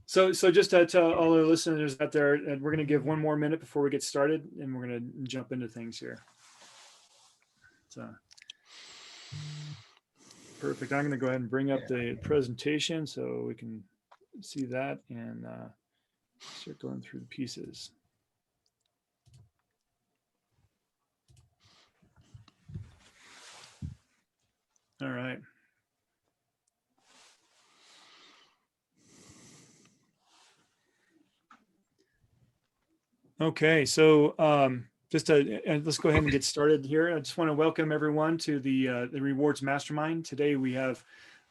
So just to tell all our listeners out there, and we're going to give one more minute before we get started, and we're going to jump into things here. So perfect. I'm going to go ahead and bring up the presentation so we can see that and start going through the pieces. All right. Okay, so let's go ahead and get started here. I just want to welcome everyone to the Rewards Mastermind. Today we have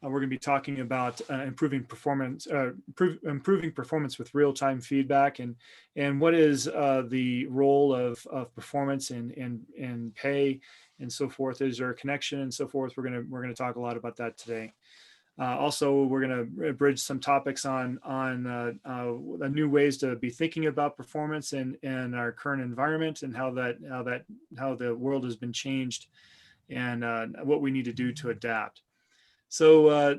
we're going to be talking about improving performance with real-time feedback, and what is the role of performance and pay and so forth. Is there a connection and so forth? We're going to talk a lot about that today. Also, we're going to bridge some topics on new ways to be thinking about performance in our current environment, and how the world has been changed, and what we need to do to adapt. So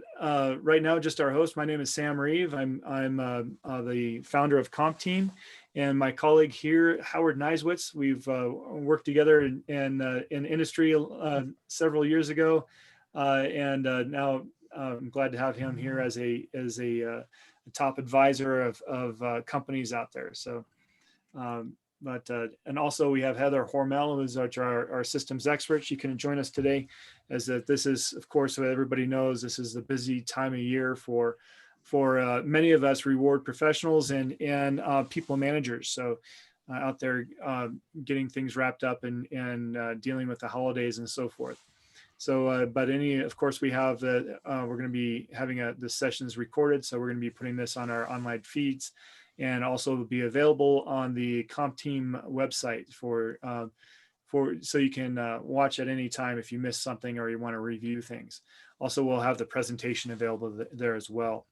right now, just our host. My name is Sam Reeve. I'm the founder of CompTeam, and my colleague here, Howard Nisewitz. We've worked together in industry several years ago, and now. I'm glad to have him here as a top advisor of companies out there. So, and also we have Heather Hormel, who is our systems expert. She can join us today, as this is, of course, what everybody knows. This is the busy time of year for many of us reward professionals and people managers. So. Out there getting things wrapped up and dealing with the holidays and so forth. So, of course, we have we're going to be having the sessions recorded. So we're going to be putting this on our online feeds, and also be available on the CompTeam website so you can watch at any time if you miss something or you want to review things. Also, we'll have the presentation available there as well.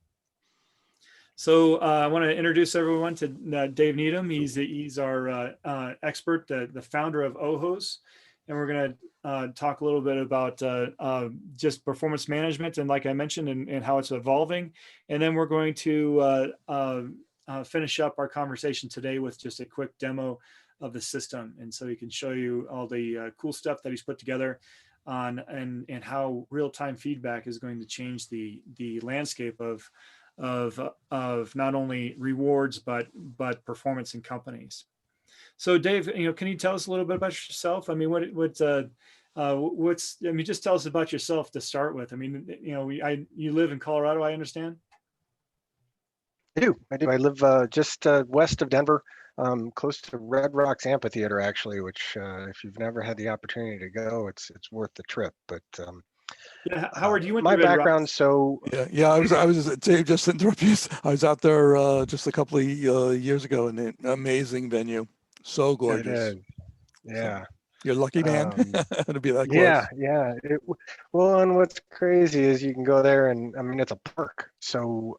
So I want to introduce everyone to Dave Needham. He's our expert, the founder of OHOS. And we're going to talk a little bit about just performance management, and like I mentioned, and how it's evolving. And then we're going to finish up our conversation today with just a quick demo of the system. And so he can show you all the cool stuff that he's put together on, and how real-time feedback is going to change the landscape of not only rewards, but performance in companies. So Dave, can you tell us a little bit about yourself? I mean, just tell us about yourself to start with. I mean, you live in Colorado, I understand. I do. I live just west of Denver, close to Red Rocks Amphitheater, actually, which if you've never had the opportunity to go, it's worth the trip. But yeah, Howard, you went my to Red background. Rocks. So yeah, I was Dave. Just to interrupt you, I was out there just a couple of years ago, and an amazing venue. So gorgeous. Yeah. So, you're a lucky man to be that close. Yeah. Well, and what's crazy is you can go there, and I mean, it's a park. So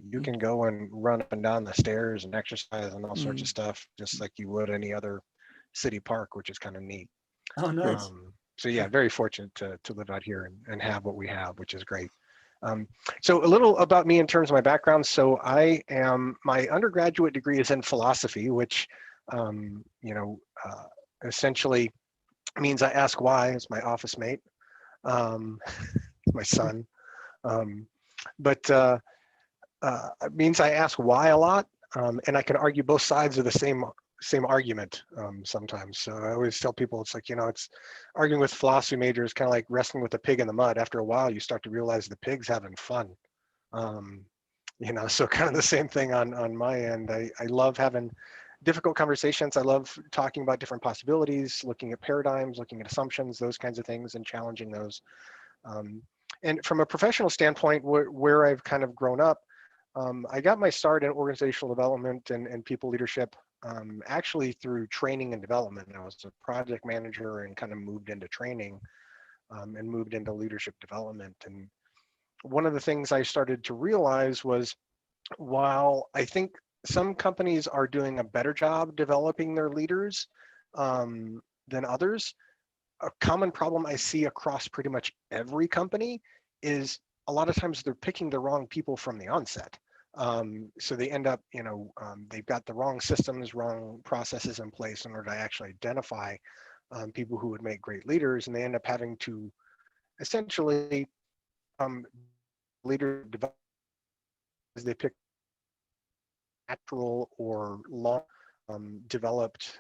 you can go and run up and down the stairs and exercise and all sorts of stuff, just like you would any other city park, which is kind of neat. Oh, nice. So yeah, very fortunate to live out here and have what we have, which is great. So a little about me in terms of my background. So my undergraduate degree is in philosophy, which, essentially means I ask why. It's my office mate, my son. But it means I ask why a lot, and I can argue both sides of the same argument sometimes. So I always tell people, it's like, it's arguing with philosophy majors, kind of like wrestling with a pig in the mud. After a while, you start to realize the pig's having fun. So kind of the same thing on my end. I love having difficult conversations. I love talking about different possibilities, looking at paradigms, looking at assumptions, those kinds of things, and challenging those. And from a professional standpoint, where I've kind of grown up, I got my start in organizational development and people leadership, actually through training and development. I was a project manager and kind of moved into training and moved into leadership development. And one of the things I started to realize was, while I think some companies are doing a better job developing their leaders than others, a common problem I see across pretty much every company is a lot of times they're picking the wrong people from the onset. So they end up, they've got the wrong systems, wrong processes in place in order to actually identify people who would make great leaders, and they end up having to essentially leader develop as they pick natural or long developed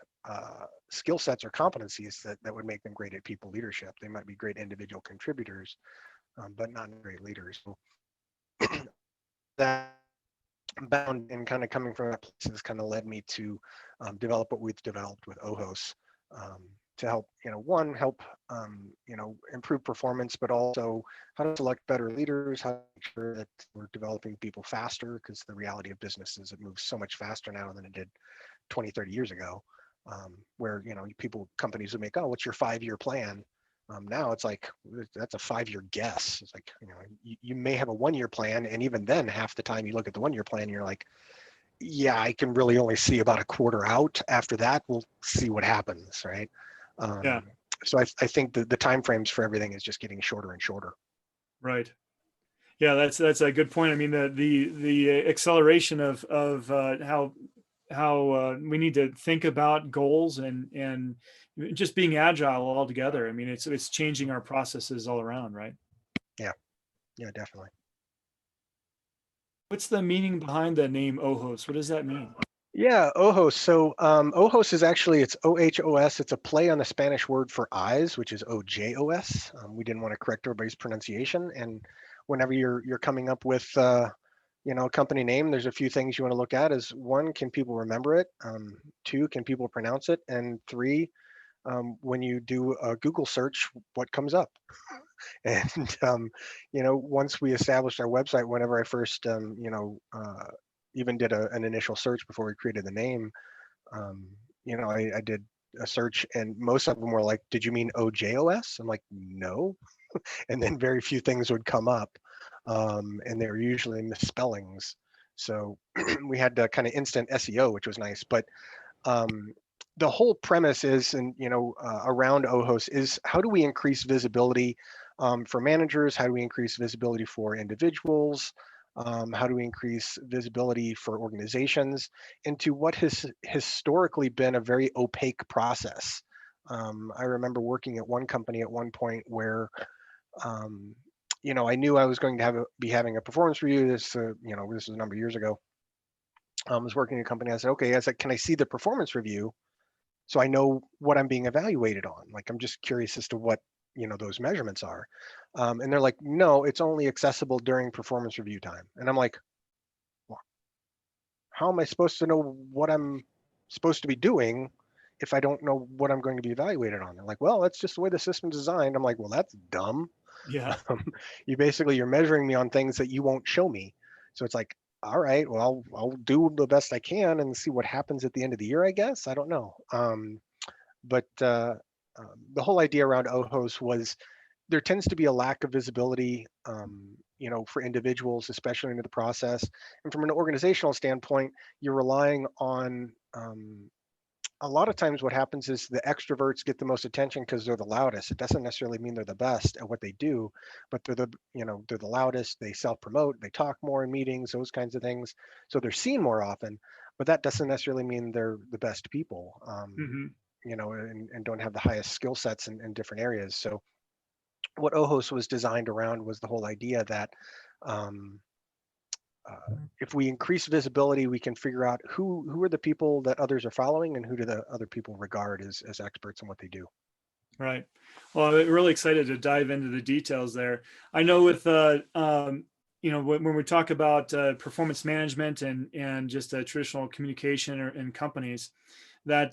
skill sets or competencies that would make them great at people leadership. They might be great individual contributors, but not great leaders. So that bound and kind of coming from that place has kind of led me to develop what we've developed with OHOS to help, help improve performance, but also how to select better leaders, how to make sure that we're developing people faster, because the reality of business is it moves so much faster now than it did 20, 30 years ago, where, companies would make, oh, what's your 5-year plan? Now it's like, that's a 5-year guess. It's like, you may have a 1-year plan, and even then half the time you look at the 1-year plan, you're like, yeah, I can really only see about a quarter out. After that, we'll see what happens, right? Yeah. So I think the timeframes for everything is just getting shorter and shorter. Right. Yeah, that's a good point. I mean, the acceleration of how we need to think about goals and just being agile altogether. I mean, it's changing our processes all around, right? Yeah, definitely. What's the meaning behind the name OHOS? What does that mean? Yeah, OHOS. So OHOS is actually, it's OHOS. It's a play on the Spanish word for eyes, which is OJOS. We didn't want to correct everybody's pronunciation. And whenever you're coming up with a company name, there's a few things you want to look at. Is 1, can people remember it? 2, can people pronounce it? And 3, when you do a Google search, what comes up? And once we established our website, whenever I first even did an initial search before we created the name, I did a search, and most of them were like, did you mean OJOS? I'm like, no. And then very few things would come up, and they were usually misspellings. So we had to kind of instant SEO, which was nice. But the whole premise is, and around OHOS is, how do we increase visibility for managers? How do we increase visibility for individuals? How do we increase visibility for organizations into what has historically been a very opaque process? I remember working at one company at one point where, I knew I was going to be having a performance review. This was a number of years ago. I was working at a company. I said, okay, can I see the performance review so I know what I'm being evaluated on? Like, I'm just curious as to what those measurements are. And they're like, no, it's only accessible during performance review time. And I'm like, well, how am I supposed to know what I'm supposed to be doing if I don't know what I'm going to be evaluated on? They're like, well, that's just the way the system's designed. I'm like, well, that's dumb. Yeah. You're measuring me on things that you won't show me. So it's like, all right, well, I'll do the best I can and see what happens at the end of the year, I guess. I don't know. But the whole idea around OHOS was, there tends to be a lack of visibility, for individuals, especially into the process. And from an organizational standpoint, you're relying on, a lot of times what happens is the extroverts get the most attention because they're the loudest. It doesn't necessarily mean they're the best at what they do, but they're the loudest. They self-promote, they talk more in meetings, those kinds of things. So they're seen more often, but that doesn't necessarily mean they're the best people, Mm-hmm. and don't have the highest skill sets in different areas. So what OHOS was designed around was the whole idea that if we increase visibility, we can figure out who are the people that others are following and who do the other people regard as experts in what they do. Right. Well, I'm really excited to dive into the details there. I know with when we talk about performance management and just traditional communication in companies, that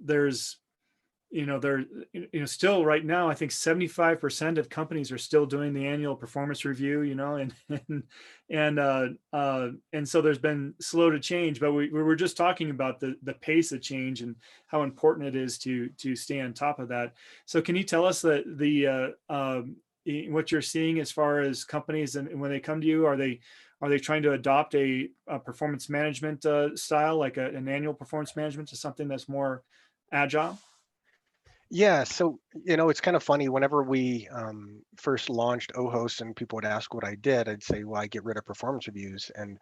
there's still right now, I think 75% of companies are still doing the annual performance review, and so there's been slow to change, but we were just talking about the pace of change and how important it is to stay on top of that. So can you tell us that what you're seeing as far as companies, and when they come to you, are they trying to adopt a performance management style, like an annual performance management, to something that's more agile? Yeah, so it's kind of funny. Whenever we first launched OHOST and people would ask what I did, I'd say, well, I get rid of performance reviews. And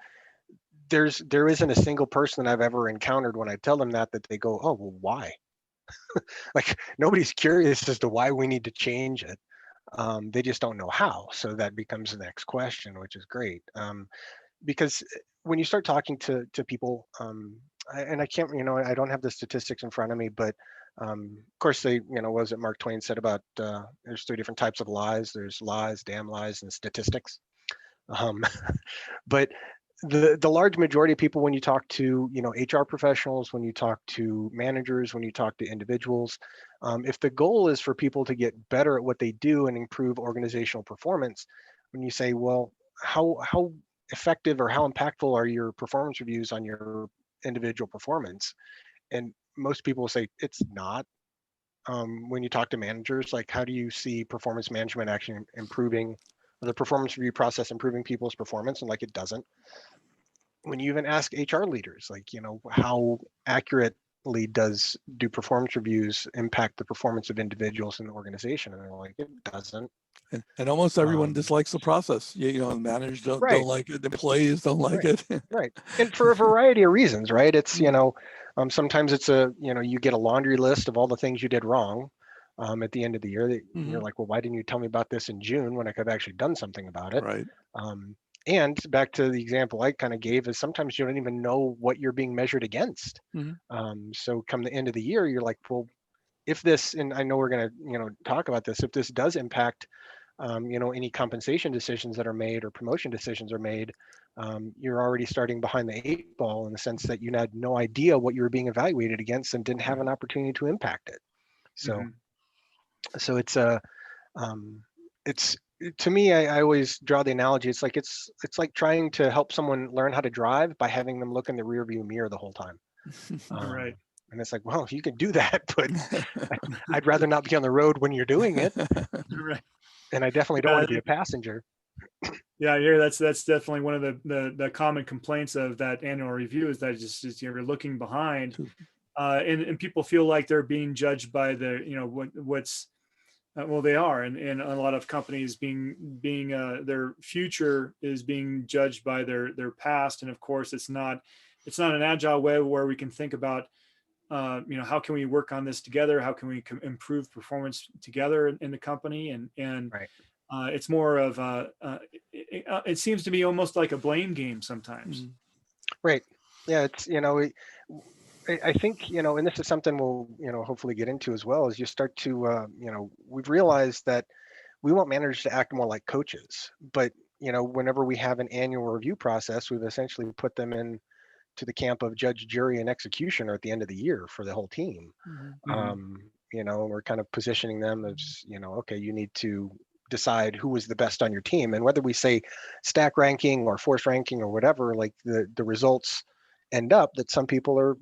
there isn't a single person that I've ever encountered when I tell them that they go, oh, well, why? Like nobody's curious as to why we need to change it. They just don't know how. So that becomes the next question, which is great. Because when you start talking to people, and I can't, I don't have the statistics in front of me, but of course they, what was it Mark Twain said about there's three different types of lies. There's lies, damn lies, and statistics. Um, but the large majority of people, when you talk to HR professionals, when you talk to managers, when you talk to individuals, if the goal is for people to get better at what they do and improve organizational performance, when you say, well, how effective or how impactful are your performance reviews on your individual performance, and most people will say it's not. When you talk to managers, like how do you see performance management actually improving the performance review process, improving people's performance? And like it doesn't. When you even ask HR leaders, like, how accurately do performance reviews impact the performance of individuals in the organization? And they're like, it doesn't. And almost everyone Um, dislikes the process. The managers don't right, like it. The employees don't like right, it. right. And for a variety of reasons, right? It's, Mm. sometimes it's you get a laundry list of all the things you did wrong at the end of the year. That you're Mhm. like, well, why didn't you tell me about this in June when I could have actually done something about it? Right. Um, and back to the example I kind of gave is sometimes you don't even know what you're being measured against. Mhm. So come the end of the year, you're like, well, if this, and I know we're going to, talk about this, if this does impact, any compensation decisions that are made or promotion decisions are made, you're already starting behind the eight ball in the sense that you had no idea what you were being evaluated against and didn't have an opportunity to impact it. So, Mhm. so um, it's to me, I always draw the analogy. It's like trying to help someone learn how to drive by having them look in the rear view mirror the whole time. Right. And it's like, well, you can do that, but I'd rather not be on the road when you're doing it. Right. And I definitely don't want Yeah. to be a passenger. Yeah, I hear that's definitely one of the common complaints of that annual review is that you're looking behind, and people feel like they're being judged by the what's well, they are, and a lot of companies being their future is being judged by their past, and of course it's not an agile way where we can think about how can we work on this together, how can we improve performance together in the company, and Right. it's more of it seems to be almost like a blame game sometimes. Mhm. Right. Yeah. It's, I think, and this is something we'll, hopefully get into as well, as you start to, we've realized that we want managers to act more like coaches, but, whenever we have an annual review process, we've essentially put them in to the camp of judge, jury, and executioner at the end of the year for the whole team. Mhm. Hmm. We're kind of positioning them as, okay, you need to decide who was the best on your team. And whether we say stack ranking or force ranking or whatever, like the results end up that some people are,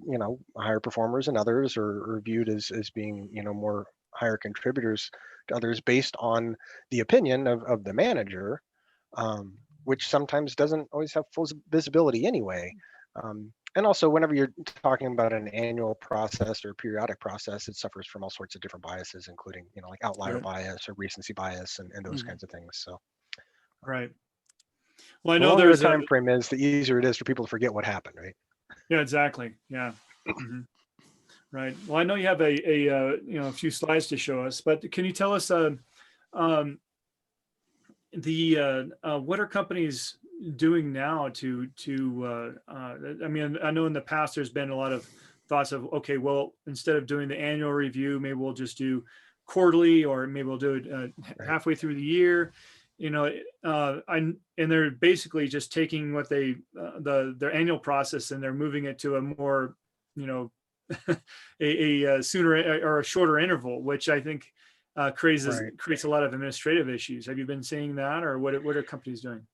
higher performers and others are viewed as being, more higher contributors to others based on the opinion of the manager, which sometimes doesn't always have full visibility anyway. And also, whenever you're talking about an annual process or periodic process, it suffers from all sorts of different biases, including, like outlier Right. bias or recency bias and those Mhm. kinds of things. So Right. Well, I the know longer the there's a time frame is, the easier it is for people to forget what happened, right? yeah, exactly. Yeah. Hmm. Right. Well, I know you have a few slides to show us, but can you tell us um, what are companies doing now I mean, I know in the past there's been a lot of thoughts of, okay, well, instead of doing the annual review, maybe we'll just do quarterly, or maybe we'll do it Right. halfway through the year. And they're basically just taking what their annual process, and they're moving it to a more, you know, a sooner or a shorter interval, which I think Right. creates a lot of administrative issues. Have you been seeing that, or what are companies doing?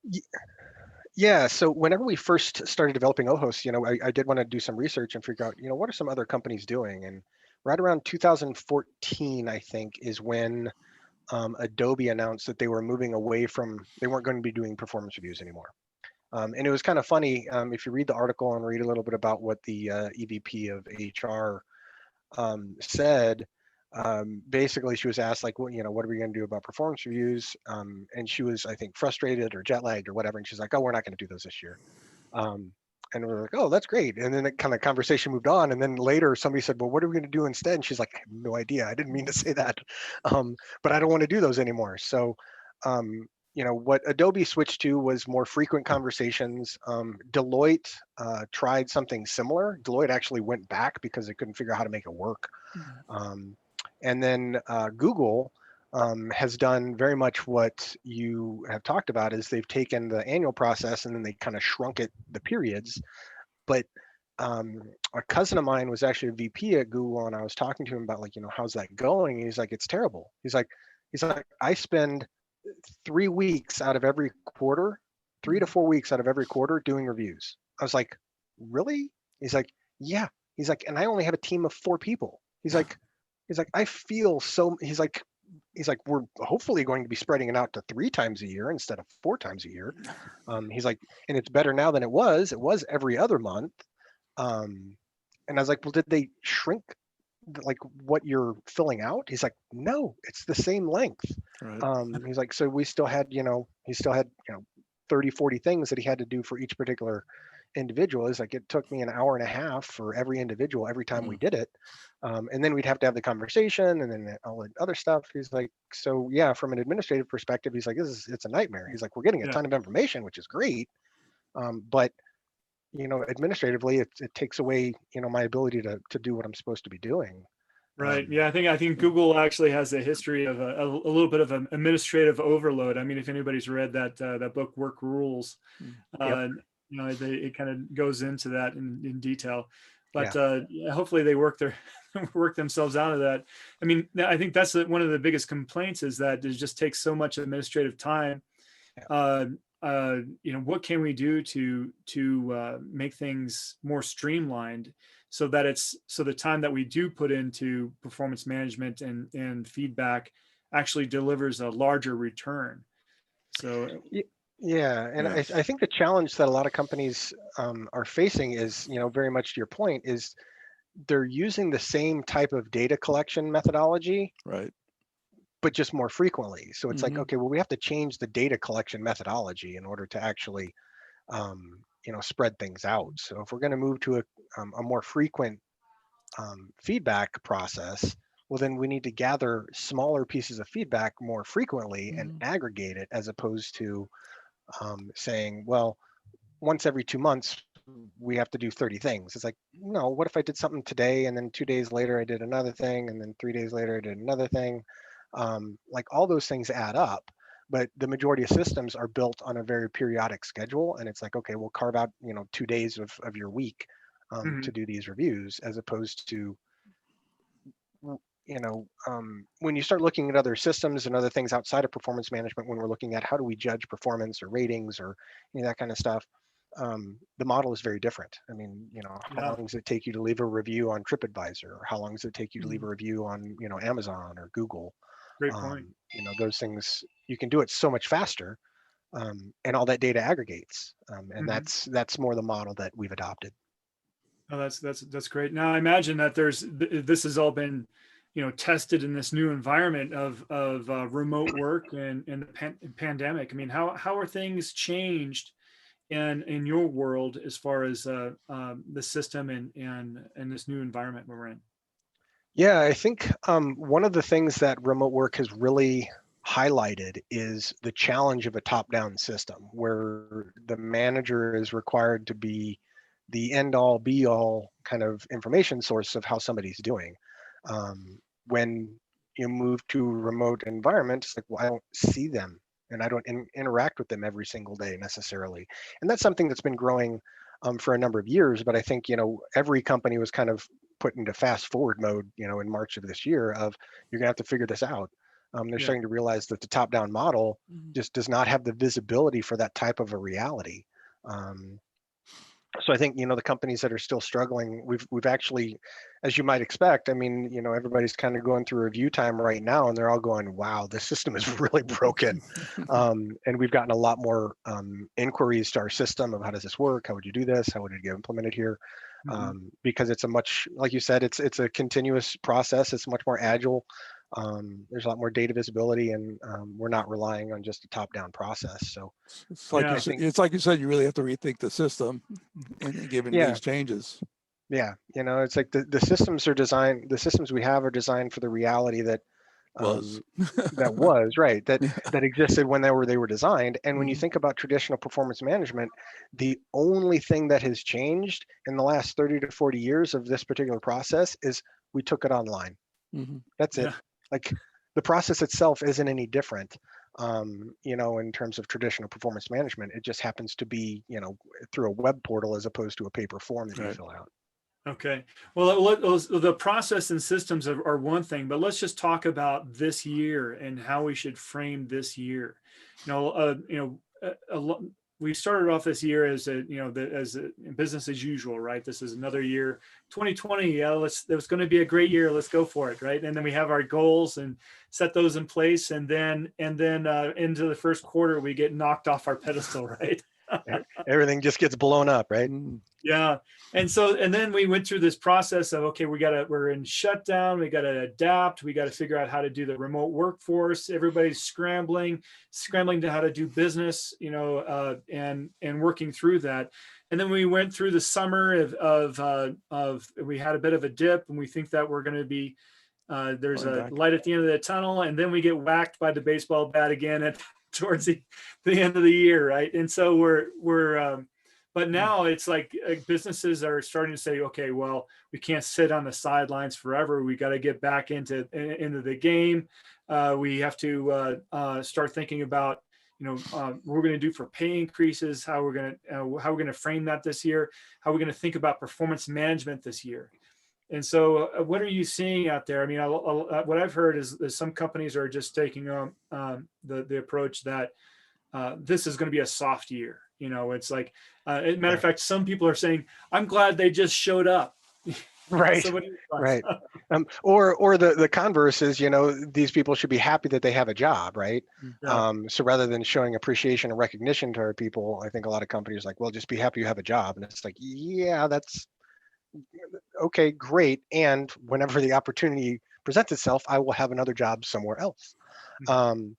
Yeah. So whenever we first started developing OHOS, I did want to do some research and figure out, what are some other companies doing? And right around 2014, I think, is when Adobe announced that they were moving away from, they weren't going to be doing performance reviews anymore. And it was kind of funny, if you read the article and read a little bit about what the EVP of HR said. basically she was asked like, well, what are we going to do about performance reviews? And she was, I think, frustrated or jet lagged or whatever. And she's like, oh, we're not going to do those this year. And we're like, oh, that's great. And then the kind of conversation moved on. And then later somebody said, well, what are we going to do instead? And she's like, I have no idea. I didn't mean to say that. But I don't want to do those anymore. So, what Adobe switched to was more frequent conversations. Deloitte tried something similar. Deloitte actually went back because they couldn't figure out how to make it work. And then Google has done very much what you have talked about, is they've taken the annual process and then they kind of shrunk it, the periods. But a cousin of mine was actually a VP at Google, and I was talking to him about like, how's that going? And he's like, it's terrible. He's like, I spend 3 weeks out of every quarter, 3 to 4 weeks out of every quarter doing reviews. I was like, really? He's like, yeah. He's like, and I only have a team of 4 people. He's like, I feel so, he's like, we're hopefully going to be spreading it out to 3 times a year instead of 4 times a year. He's like, and it's better now than it was every other month. And I was like, well, did they shrink like what you're filling out? He's like, no, it's the same length. Right. He's like, so we still had, he still had, 30, 40 things that he had to do for each particular individual. Is like, it took me an hour and a half for every individual every time we did it. And then we'd have to have the conversation and then all the other stuff. He's like, so yeah, from an administrative perspective, he's like, it's a nightmare. He's like, we're getting a ton of information, which is great. But administratively, it takes away, my ability to do what I'm supposed to be doing. Right. Yeah. I think Google actually has a history of a little bit of an administrative overload. I mean, if anybody's read that book, Work Rules, it kind of goes into that in detail. But hopefully they work themselves out of that. I mean, I think that's one of the biggest complaints, is that it just takes so much administrative time. What can we do to make things more streamlined, so that the time that we do put into performance management and feedback actually delivers a larger return. So I think the challenge that a lot of companies are facing is, very much to your point, is they're using the same type of data collection methodology, right, but just more frequently. So it's like, okay, well, we have to change the data collection methodology in order to actually spread things out. So if we're going to move to a more frequent feedback process, well, then we need to gather smaller pieces of feedback more frequently and aggregate it, as opposed to saying, well, once every 2 months, we have to do 30 things. It's like, no, what if I did something today and then 2 days later I did another thing, and then 3 days later I did another thing? Like, all those things add up. But the majority of systems are built on a very periodic schedule, and it's like, okay, we'll carve out 2 days of your week to do these reviews, as opposed to when you start looking at other systems and other things outside of performance management, when we're looking at how do we judge performance or ratings or that kind of stuff, the model is very different. I mean, how long does it take you to leave a review on TripAdvisor, or how long does it take you to leave a review on Amazon or Google? Great point. Those things, you can do it so much faster, and all that data aggregates, and that's more the model that we've adopted. Oh, that's great. Now I imagine that this has all been tested in this new environment of remote work and the pandemic. I mean, how are things changed in your world as far as the system and this new environment we're in? Yeah, I think one of the things that remote work has really highlighted is the challenge of a top-down system, where the manager is required to be the end-all, be-all kind of information source of how somebody's doing. When you move to a remote environment, it's like, well, I don't see them, and I don't interact with them every single day necessarily. And that's something that's been growing for a number of years. But I think, every company was kind of put into fast forward mode, in March of this year, of you're gonna have to figure this out. They're starting to realize that the top-down model just does not have the visibility for that type of a reality. So I think, the companies that are still struggling, we've actually, as you might expect, I mean, everybody's kind of going through review time right now, and they're all going, wow, this system is really broken. And we've gotten a lot more inquiries to our system of how does this work? How would you do this? How would it get implemented here? Because it's a much, like you said, it's a continuous process. It's much more agile. There's a lot more data visibility, and we're not relying on just a top-down process. So It's like Yeah. it's like you said, you really have to rethink the system, and given yeah, these changes. yeah, it's like the systems are designed. The systems we have are designed for the reality that Was. that was right that Yeah. that existed when they were designed. And when you Mhm. think about traditional performance management, the only thing that has changed in the last 30 to 40 years of this particular process is we took it online. Mhm. That's it. Yeah. Like, the process itself isn't any different. In terms of traditional performance management, it just happens to be, through a web portal as opposed to a paper form that you Right. fill out. Okay. Well, the process and systems are one thing, but let's just talk about this year and how we should frame this year. We started off this year as a business as usual, right? This is another year, 2020. Yeah, it's going to be a great year. Let's go for it, right? And then we have our goals and set those in place, and then into the first quarter we get knocked off our pedestal, right? Everything just gets blown up, right? Mm. Yeah. And then we went through this process of, okay, we're in shutdown. We got to adapt. We got to figure out how to do the remote workforce. Everybody's scrambling to how to do business, and working through that. And then we went through the summer of we had a bit of a dip, and we think that we're going to be, there's Going a back. light at the end of the tunnel. And then we get whacked by the baseball bat again towards the end of the year. Right. And so but now it's like businesses are starting to say, okay, well, we can't sit on the sidelines forever. We got to get back into the game. We have to start thinking about, what we're going to do for pay increases, how we're going to frame that this year, how we're going to think about performance management this year. And so, what are you seeing out there? I mean, what I've heard is some companies are just taking the approach that this is going to be a soft year. It's like, matter of Right. fact, some people are saying, I'm glad they just showed up. So Right. what are your thoughts? Right. Or the converse is, these people should be happy that they have a job, right? Mm. Yeah. So rather than showing appreciation and recognition to our people, I think a lot of companies are like, well, just be happy you have a job. And it's like, yeah, that's okay, great. And whenever the opportunity presents itself, I will have another job somewhere else. Um,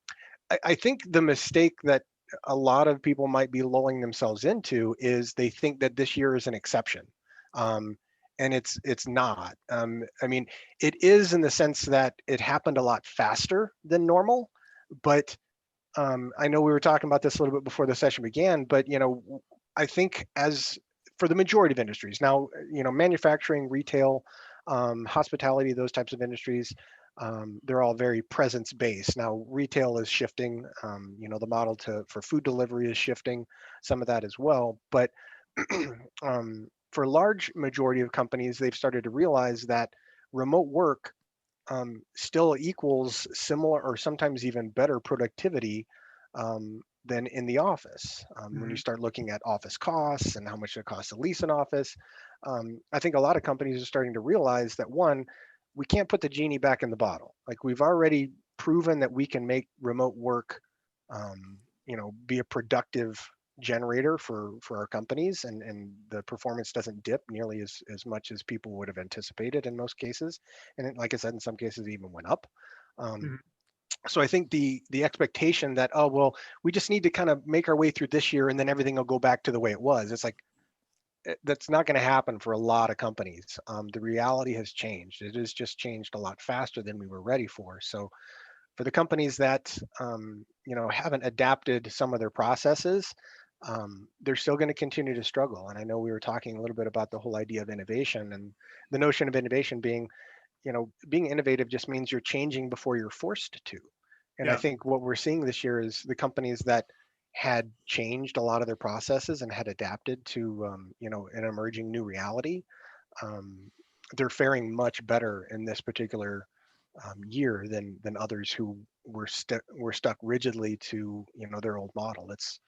I think the mistake that a lot of people might be lulling themselves into is they think that this year is an exception. And it's not. I mean, it is in the sense that it happened a lot faster than normal, but I know we were talking about this a little bit before the session began, but I think as for the majority of industries now, manufacturing, retail, hospitality, those types of industries, they're all very presence based. Now, retail is shifting. The model for food delivery is shifting, some of that as well. But for a large majority of companies, they've started to realize that remote work still equals similar or sometimes even better productivity than in the office. When you start looking at office costs and how much it costs to lease an office, I think a lot of companies are starting to realize that, one, we can't put the genie back in the bottle. Like, we've already proven that we can make remote work, be a productive generator for our companies, and the performance doesn't dip nearly as much as people would have anticipated in most cases, and like I said, in some cases it even went up. um, Mhm. so I think the expectation that, oh well, we just need to kind of make our way through this year and then everything will go back to the way it was, it's like, that's not going to happen for a lot of companies. The reality has changed. It has just changed a lot faster than we were ready for. So for the companies that haven't adapted some of their processes, they're still going to continue to struggle. And I know we were talking a little bit about the whole idea of innovation, and the notion of innovation being, being innovative just means you're changing before you're forced to. And I Yeah. think what we're seeing this year is the companies that had changed a lot of their processes and had adapted to an emerging new reality, um, they're faring much better in this particular year than others who were stuck rigidly to their old model. It's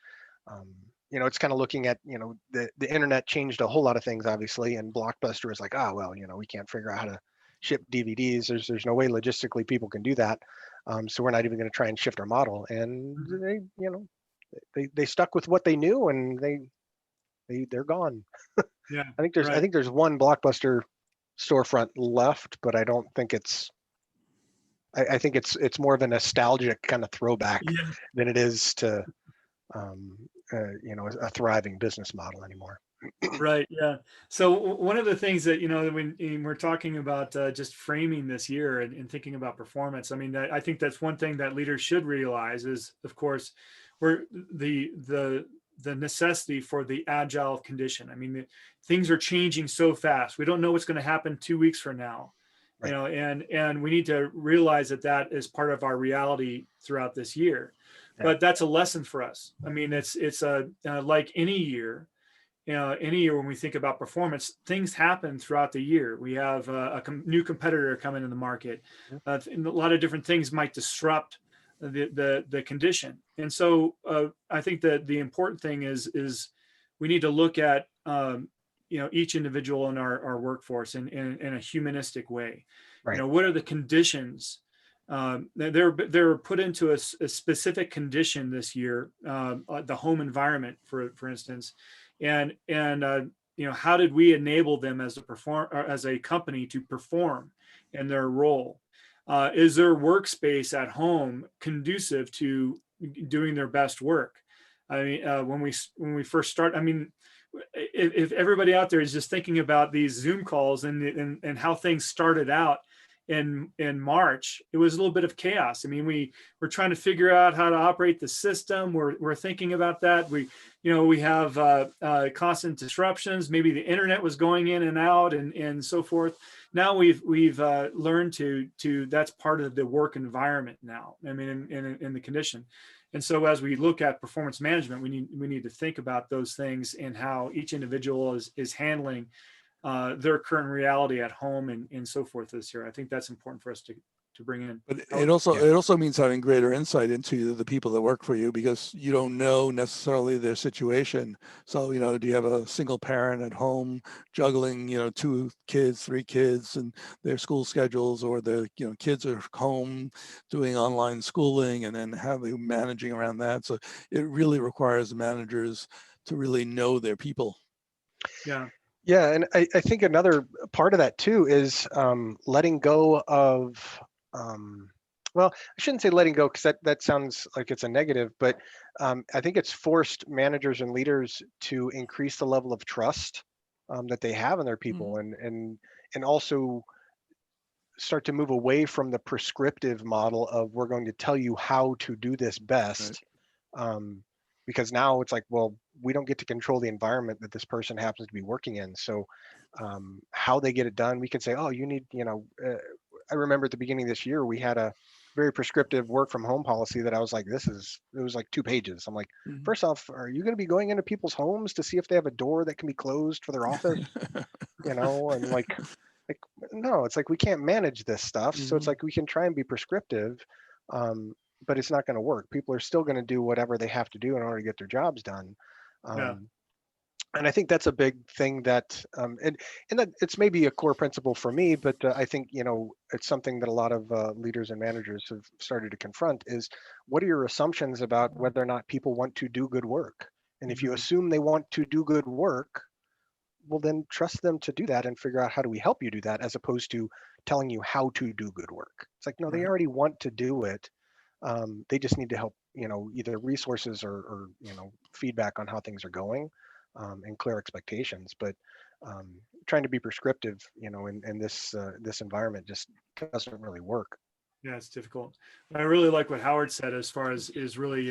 um, it's kind of looking at, the internet changed a whole lot of things, obviously, and Blockbuster is like, well, we can't figure out how to ship DVDs. There's no way logistically people can do that. So we're not even going to try and shift our model. And they stuck with what they knew, and they're gone. Yeah. I think there's one Blockbuster storefront left, but I don't think I think it's more of a nostalgic kind of throwback than it is to a thriving business model anymore. Right. Yeah. So one of the things that, when we're talking about just framing this year and thinking about performance, I mean, I think that's one thing that leaders should realize is, of course, we're the necessity for the agile condition. I mean, things are changing so fast. We don't know what's going to happen 2 weeks from now, Right. and we need to realize that is part of our reality throughout this year. Yeah. But that's a lesson for us. I mean, it's like any year. Any year when we think about performance, things happen throughout the year. We have a new competitor coming in the market. And a lot of different things might disrupt the condition. And so I think that the important thing is we need to look at each individual in our workforce in a humanistic way. Right. What are the conditions? They're put into a specific condition this year, the home environment, for instance. And how did we enable them as a company to perform in their role? Is their workspace at home conducive to doing their best work? I mean, when we first start, I mean, if everybody out there is just thinking about these Zoom calls and how things started out in March, it was a little bit of chaos. I mean, we're trying to figure out how to operate the system. We're thinking about that. We have constant disruptions. Maybe the internet was going in and out and so forth. Now we've learned to that's part of the work environment now. I mean, in the condition. And so as we look at performance management, we need to think about those things and how each individual is handling their current reality at home and so forth this year. I think that's important for us to bring in. But it also means having greater insight into the people that work for you, because you don't know necessarily their situation. So, do you have a single parent at home juggling, 2 kids, 3 kids and their school schedules, or the, kids are home doing online schooling and then having managing around that. So it really requires managers to really know their people. Yeah. Yeah, and I think another part of that too is letting go of, well, I shouldn't say letting go, because that sounds like it's a negative, but I think it's forced managers and leaders to increase the level of trust that they have in their people, and also start to move away from the prescriptive model of we're going to tell you how to do this best. Right. Because now it's like, well, we don't get to control the environment that this person happens to be working in. So how they get it done, we can say, oh, you need, I remember at the beginning of this year, we had a very prescriptive work from home policy that I was like, it was like 2 pages. I'm like, first off, are you going to be going into people's homes to see if they have a door that can be closed for their office? And like, no, it's like, we can't manage this stuff. So it's like, we can try and be prescriptive. But it's not going to work. People are still going to do whatever they have to do in order to get their jobs done. And I think that's a big thing that, and that it's maybe a core principle for me, but I think, it's something that a lot of leaders and managers have started to confront is, what are your assumptions about whether or not people want to do good work? And if you assume they want to do good work, well, then trust them to do that and figure out how do we help you do that, as opposed to telling you how to do good work. It's like, no, they already want to do it. They just need to help, either resources or feedback on how things are going, and clear expectations. But trying to be prescriptive, in this environment just doesn't really work. Yeah, it's difficult. I really like what Howard said as far as is really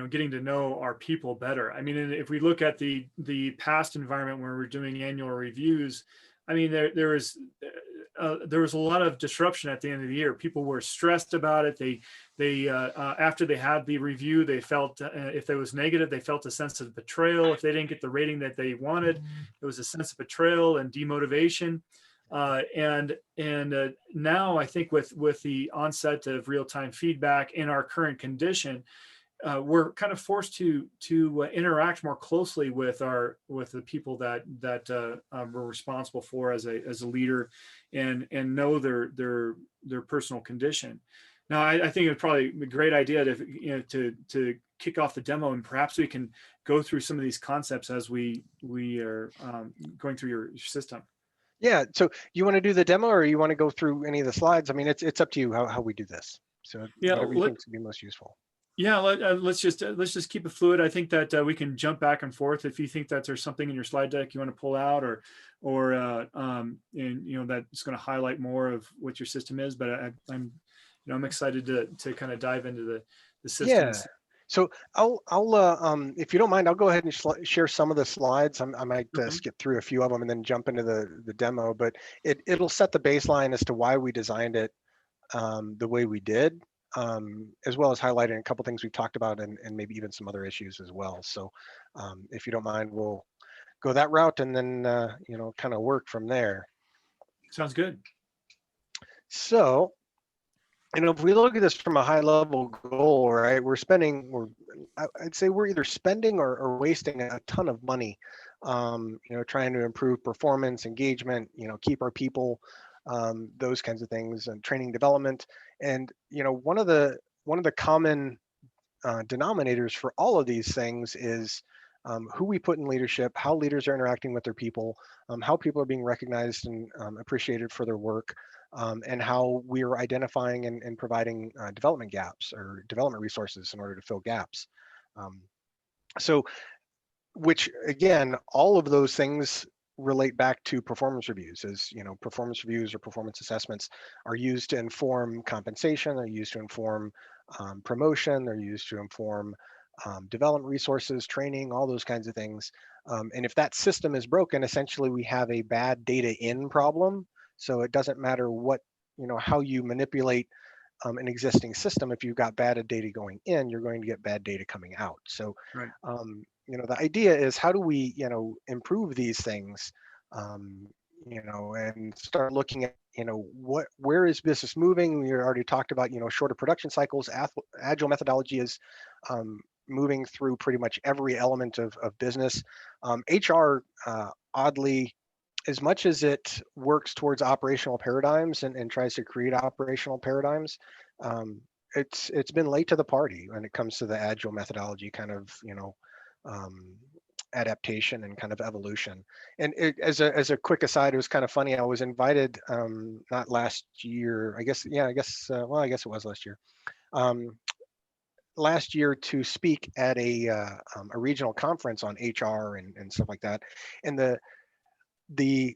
getting to know our people better. I mean, if we look at the past environment where we're doing annual reviews, I mean, there was a lot of disruption at the end of the year. People were stressed about it. They after they had the review, they felt if it was negative, they felt a sense of betrayal. If they didn't get the rating that they wanted, it was a sense of betrayal and demotivation. And now I think with the onset of real-time feedback in our current condition, we're kind of forced to interact more closely with the people that we're responsible for as a leader, and know their personal condition. Now, I think it's probably a great idea to kick off the demo, and perhaps we can go through some of these concepts as we are going through your system. Yeah. So you want to do the demo, or you want to go through any of the slides? I mean, it's up to you how we do this. So Yeah, whatever you think would be most useful. yeah. Let's just keep it fluid. I think that we can jump back and forth if you think that there's something in your slide deck you want to pull out, or and that's going to highlight more of what your system is. But I'm excited to kind of dive into the system. Yeah. So I'll if you don't mind, I'll go ahead and share some of the slides. I might skip through a few of them and then jump into the demo, but it'll set the baseline as to why we designed it the way we did, as well as highlighting a couple things we've talked about, and maybe even some other issues as well. So if you don't mind, we'll go that route and then kind of work from there. Sounds good. So, if we look at this from a high level goal, right, I'd say we're either spending or wasting a ton of money, trying to improve performance, engagement, keep our people, those kinds of things, and training development. And, one of the common denominators for all of these things is who we put in leadership, how leaders are interacting with their people, how people are being recognized and appreciated for their work, and how we are identifying and providing development gaps or development resources in order to fill gaps. So, which again, all of those things relate back to performance reviews. As performance reviews or performance assessments are used to inform compensation, they're used to inform promotion, they're used to inform development resources, training, all those kinds of things. And if that system is broken, essentially we have a bad data in problem. So it doesn't matter how you manipulate an existing system. If you've got bad data going in, you're going to get bad data coming out. So, right. The idea is, how do we, improve these things, and start looking at, where is business moving? We already talked about, shorter production cycles. Agile methodology is moving through pretty much every element of business. HR, oddly, as much as it works towards operational paradigms and tries to create operational paradigms, it's been late to the party when it comes to the agile methodology kind of adaptation and kind of evolution. And as a quick aside, it was kind of funny. I was invited not last year, I guess it was last year. Last year to speak at a regional conference on HR and stuff like that. And the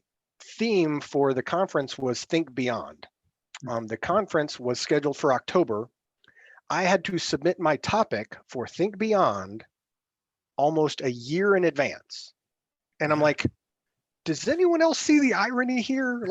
theme for the conference was Think Beyond. The conference was scheduled for October. I had to submit my topic for Think Beyond almost a year in advance. And I'm like, does anyone else see the irony here?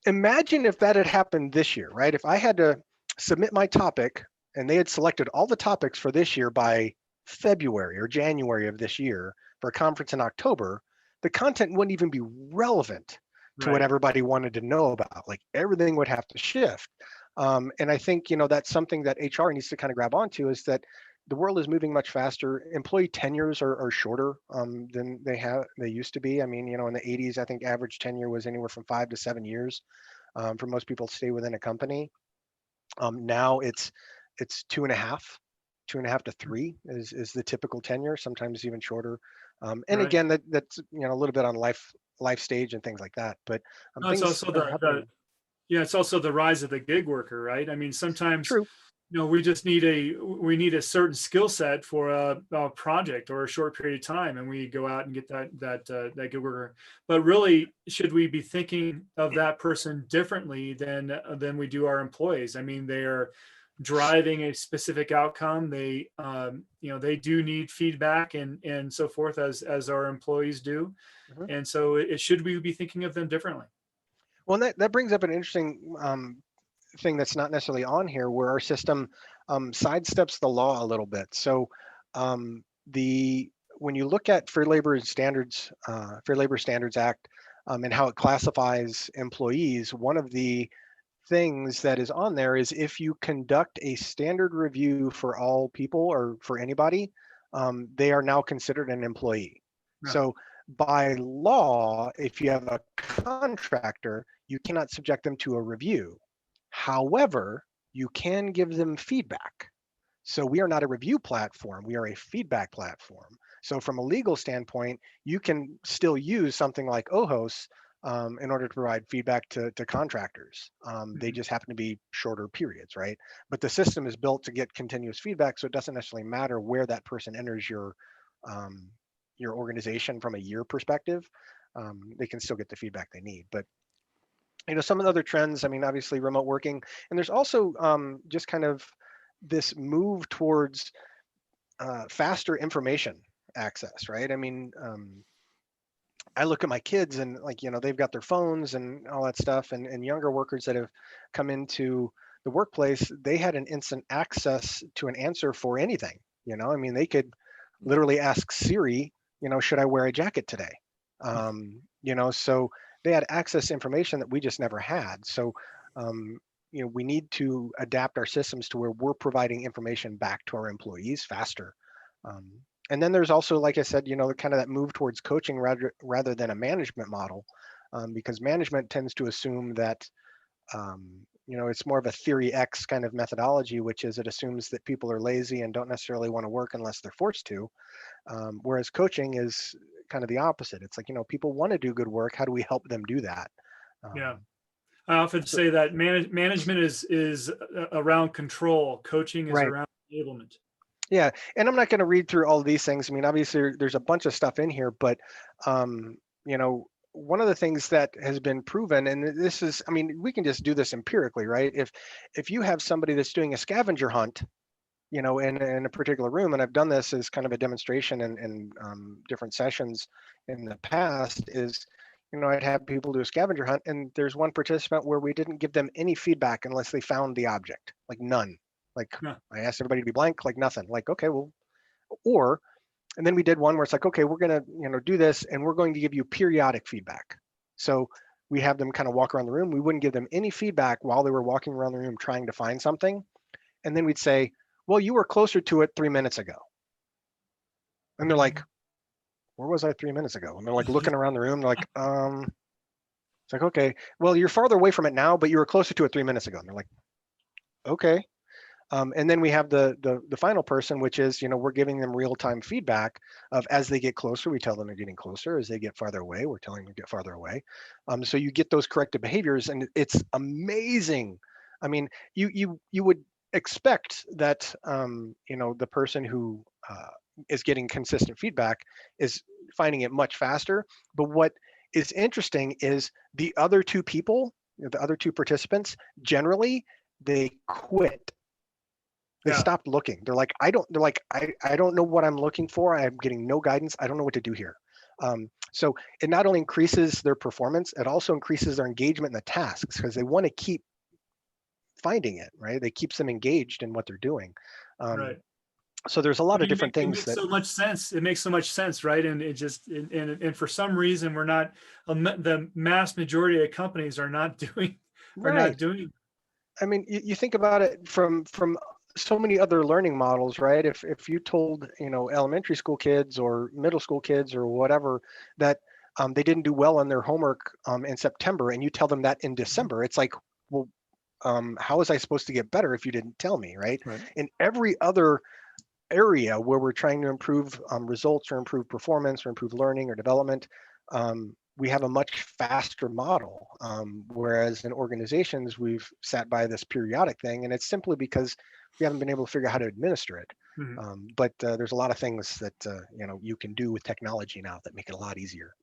Imagine if that had happened this year, right? If I had to submit my topic and they had selected all the topics for this year by February or January of this year for a conference in October, the content wouldn't even be relevant to what everybody wanted to know about. Everything would have to shift. And I think, that's something that HR needs to kind of grab onto, is that the world is moving much faster. Employee tenures are shorter than they used to be. I mean, in the 80s, I think average tenure was anywhere from 5 to 7 years for most people to stay within a company. Now it's 2.5 to 3 is the typical tenure, sometimes even shorter. And again, that's a little bit on life stage and things like that. But it's also it's also the rise of the gig worker, right? I mean, sometimes True. We just need a certain skill set for a project or a short period of time, and we go out and get that gig worker. But really, should we be thinking of that person differently than we do our employees? I mean, they are driving a specific outcome. They they do need feedback and so forth as our employees do. Mm-hmm. And so should we be thinking of them differently? Well, that brings up an interesting thing that's not necessarily on here, where our system sidesteps the law a little bit. So when you look at Fair Labor Standards Act and how it classifies employees, one of the things that is on there is if you conduct a standard review for all people or for anybody, they are now considered an employee. Yeah. So by law, if you have a contractor, you cannot subject them to a review. However, you can give them feedback. So we are not a review platform, we are a feedback platform. So from a legal standpoint, you can still use something like OHOS in order to provide feedback to contractors. They just happen to be shorter periods, right? But the system is built to get continuous feedback, so it doesn't necessarily matter where that person enters your organization from a year perspective. They can still get the feedback they need. But some of the other trends, I mean, obviously remote working, and there's also just kind of this move towards faster information access, right? I mean, I look at my kids and they've got their phones and all that stuff, and younger workers that have come into the workplace, they had an instant access to an answer for anything. I mean, they could literally ask Siri, should I wear a jacket today? So they had access to information that we just never had. So, we need to adapt our systems to where we're providing information back to our employees faster. And then there's also, like I said, kind of that move towards coaching rather than a management model, because management tends to assume that, it's more of a theory X kind of methodology, which is it assumes that people are lazy and don't necessarily want to work unless they're forced to. Whereas coaching is kind of the opposite. It's like, people want to do good work. How do we help them do that? Yeah. I often say that management is around control. Coaching is Right. around enablement. Yeah, and I'm not going to read through all of these things. I mean, obviously, there's a bunch of stuff in here, but one of the things that has been proven, and this is, I mean, we can just do this empirically, right? If you have somebody that's doing a scavenger hunt, in a particular room, and I've done this as kind of a demonstration in different sessions in the past, is I'd have people do a scavenger hunt, and there's one participant where we didn't give them any feedback unless they found the object, like none. Like I asked everybody to be blank, like nothing. Like, okay, well, and then we did one where it's like, okay, we're gonna, do this, and we're going to give you periodic feedback. So we have them kind of walk around the room. We wouldn't give them any feedback while they were walking around the room trying to find something. And then we'd say, well, you were closer to it 3 minutes ago. And they're like, where was I 3 minutes ago? And they're like looking around the room. They're like, it's like, okay, well, you're farther away from it now, but you were closer to it 3 minutes ago. And they're like, okay. And then we have the final person, which is, we're giving them real-time feedback of as they get closer, we tell them they're getting closer. As they get farther away, we're telling them to get farther away. So you get those corrective behaviors, and it's amazing. I mean, you would expect that, the person who is getting consistent feedback is finding it much faster. But what is interesting is the other two people, the other two participants, generally, they quit. They stopped looking. They're like, I don't know what I'm looking for. I'm getting no guidance. I don't know what to do here. So it not only increases their performance, it also increases their engagement in the tasks because they want to keep finding it, right? They keeps them engaged in what they're doing. Right. So there's a lot of different things. It makes so much sense. It makes so much sense, right? And it just, and for some reason, we're not, the mass majority of companies are not doing. I mean, you think about it from so many other learning models, right? If you told, elementary school kids or middle school kids or whatever that they didn't do well on their homework in September, and you tell them that in December, it's like, well, how was I supposed to get better if you didn't tell me, right? In every other area where we're trying to improve results or improve performance or improve learning or development, we have a much faster model. Whereas in organizations, we've sat by this periodic thing, and it's simply because we haven't been able to figure out how to administer it. But there's a lot of things that you can do with technology now that make it a lot easier.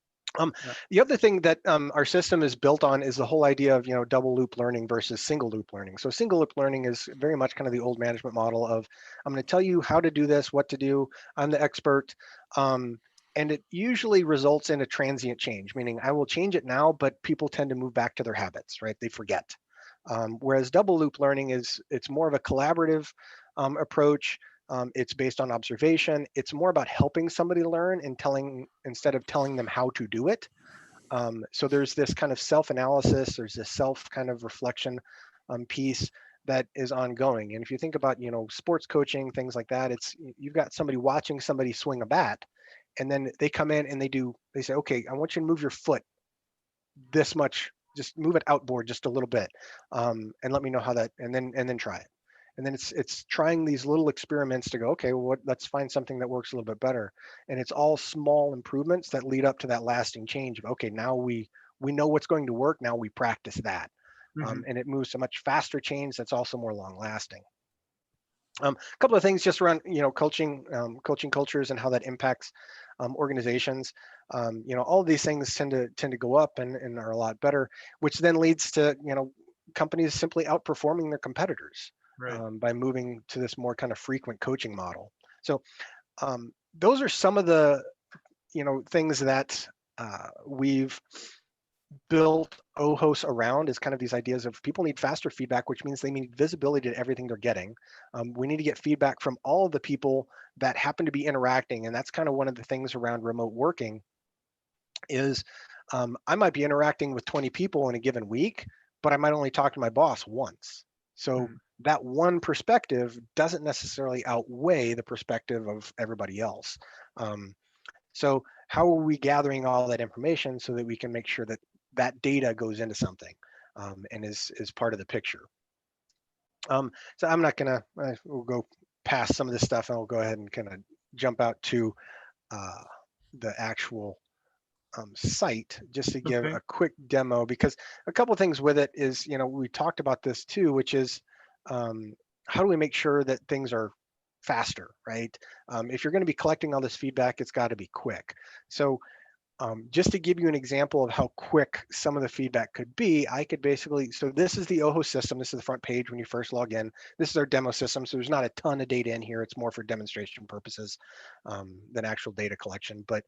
The other thing that our system is built on is the whole idea of double loop learning versus single loop learning. So single loop learning is very much kind of the old management model of I'm going to tell you how to do this, what to do. I'm the expert. And it usually results in a transient change, meaning I will change it now, but people tend to move back to their habits, right? They forget. Whereas double loop learning it's more of a collaborative approach. It's based on observation. It's more about helping somebody learn and instead of telling them how to do it. So there's this kind of self-analysis, there's this self kind of reflection piece that is ongoing. And if you think about, sports coaching, things like that, you've got somebody watching somebody swing a bat, and then they come in and they say, okay, I want you to move your foot this much, just move it outboard just a little bit, and let me know how that, and then try it. And then it's trying these little experiments to go, okay, well, let's find something that works a little bit better. And it's all small improvements that lead up to that lasting change of, okay, now we know what's going to work. Now we practice that. Mhm. And it moves to much faster change that's also more long lasting. A couple of things just around, coaching cultures and how that impacts organizations. All of these things tend to go up and are a lot better, which then leads to, companies simply outperforming their competitors Right. by moving to this more kind of frequent coaching model. So those are some of the, things that we've built OHOS around, is kind of these ideas of people need faster feedback, which means they need visibility to everything they're getting. We need to get feedback from all of the people that happen to be interacting. And that's kind of one of the things around remote working is I might be interacting with 20 people in a given week, but I might only talk to my boss once. So Mhm. that one perspective doesn't necessarily outweigh the perspective of everybody else. So how are we gathering all that information so that we can make sure that that data goes into something and is part of the picture? So I'm not gonna, we'll go past some of this stuff and I'll go ahead and kind of jump out to uh, the actual site just to give Okay. a quick demo, because a couple of things with it is, we talked about this too, which is um, how do we make sure that things are faster, right? If you're going to be collecting all this feedback, it's got to be quick. So just to give you an example of how quick some of the feedback could be, I could basically, so this is the OHO system. This is the front page when you first log in. This is our demo system. So there's not a ton of data in here. It's more for demonstration purposes than actual data collection. But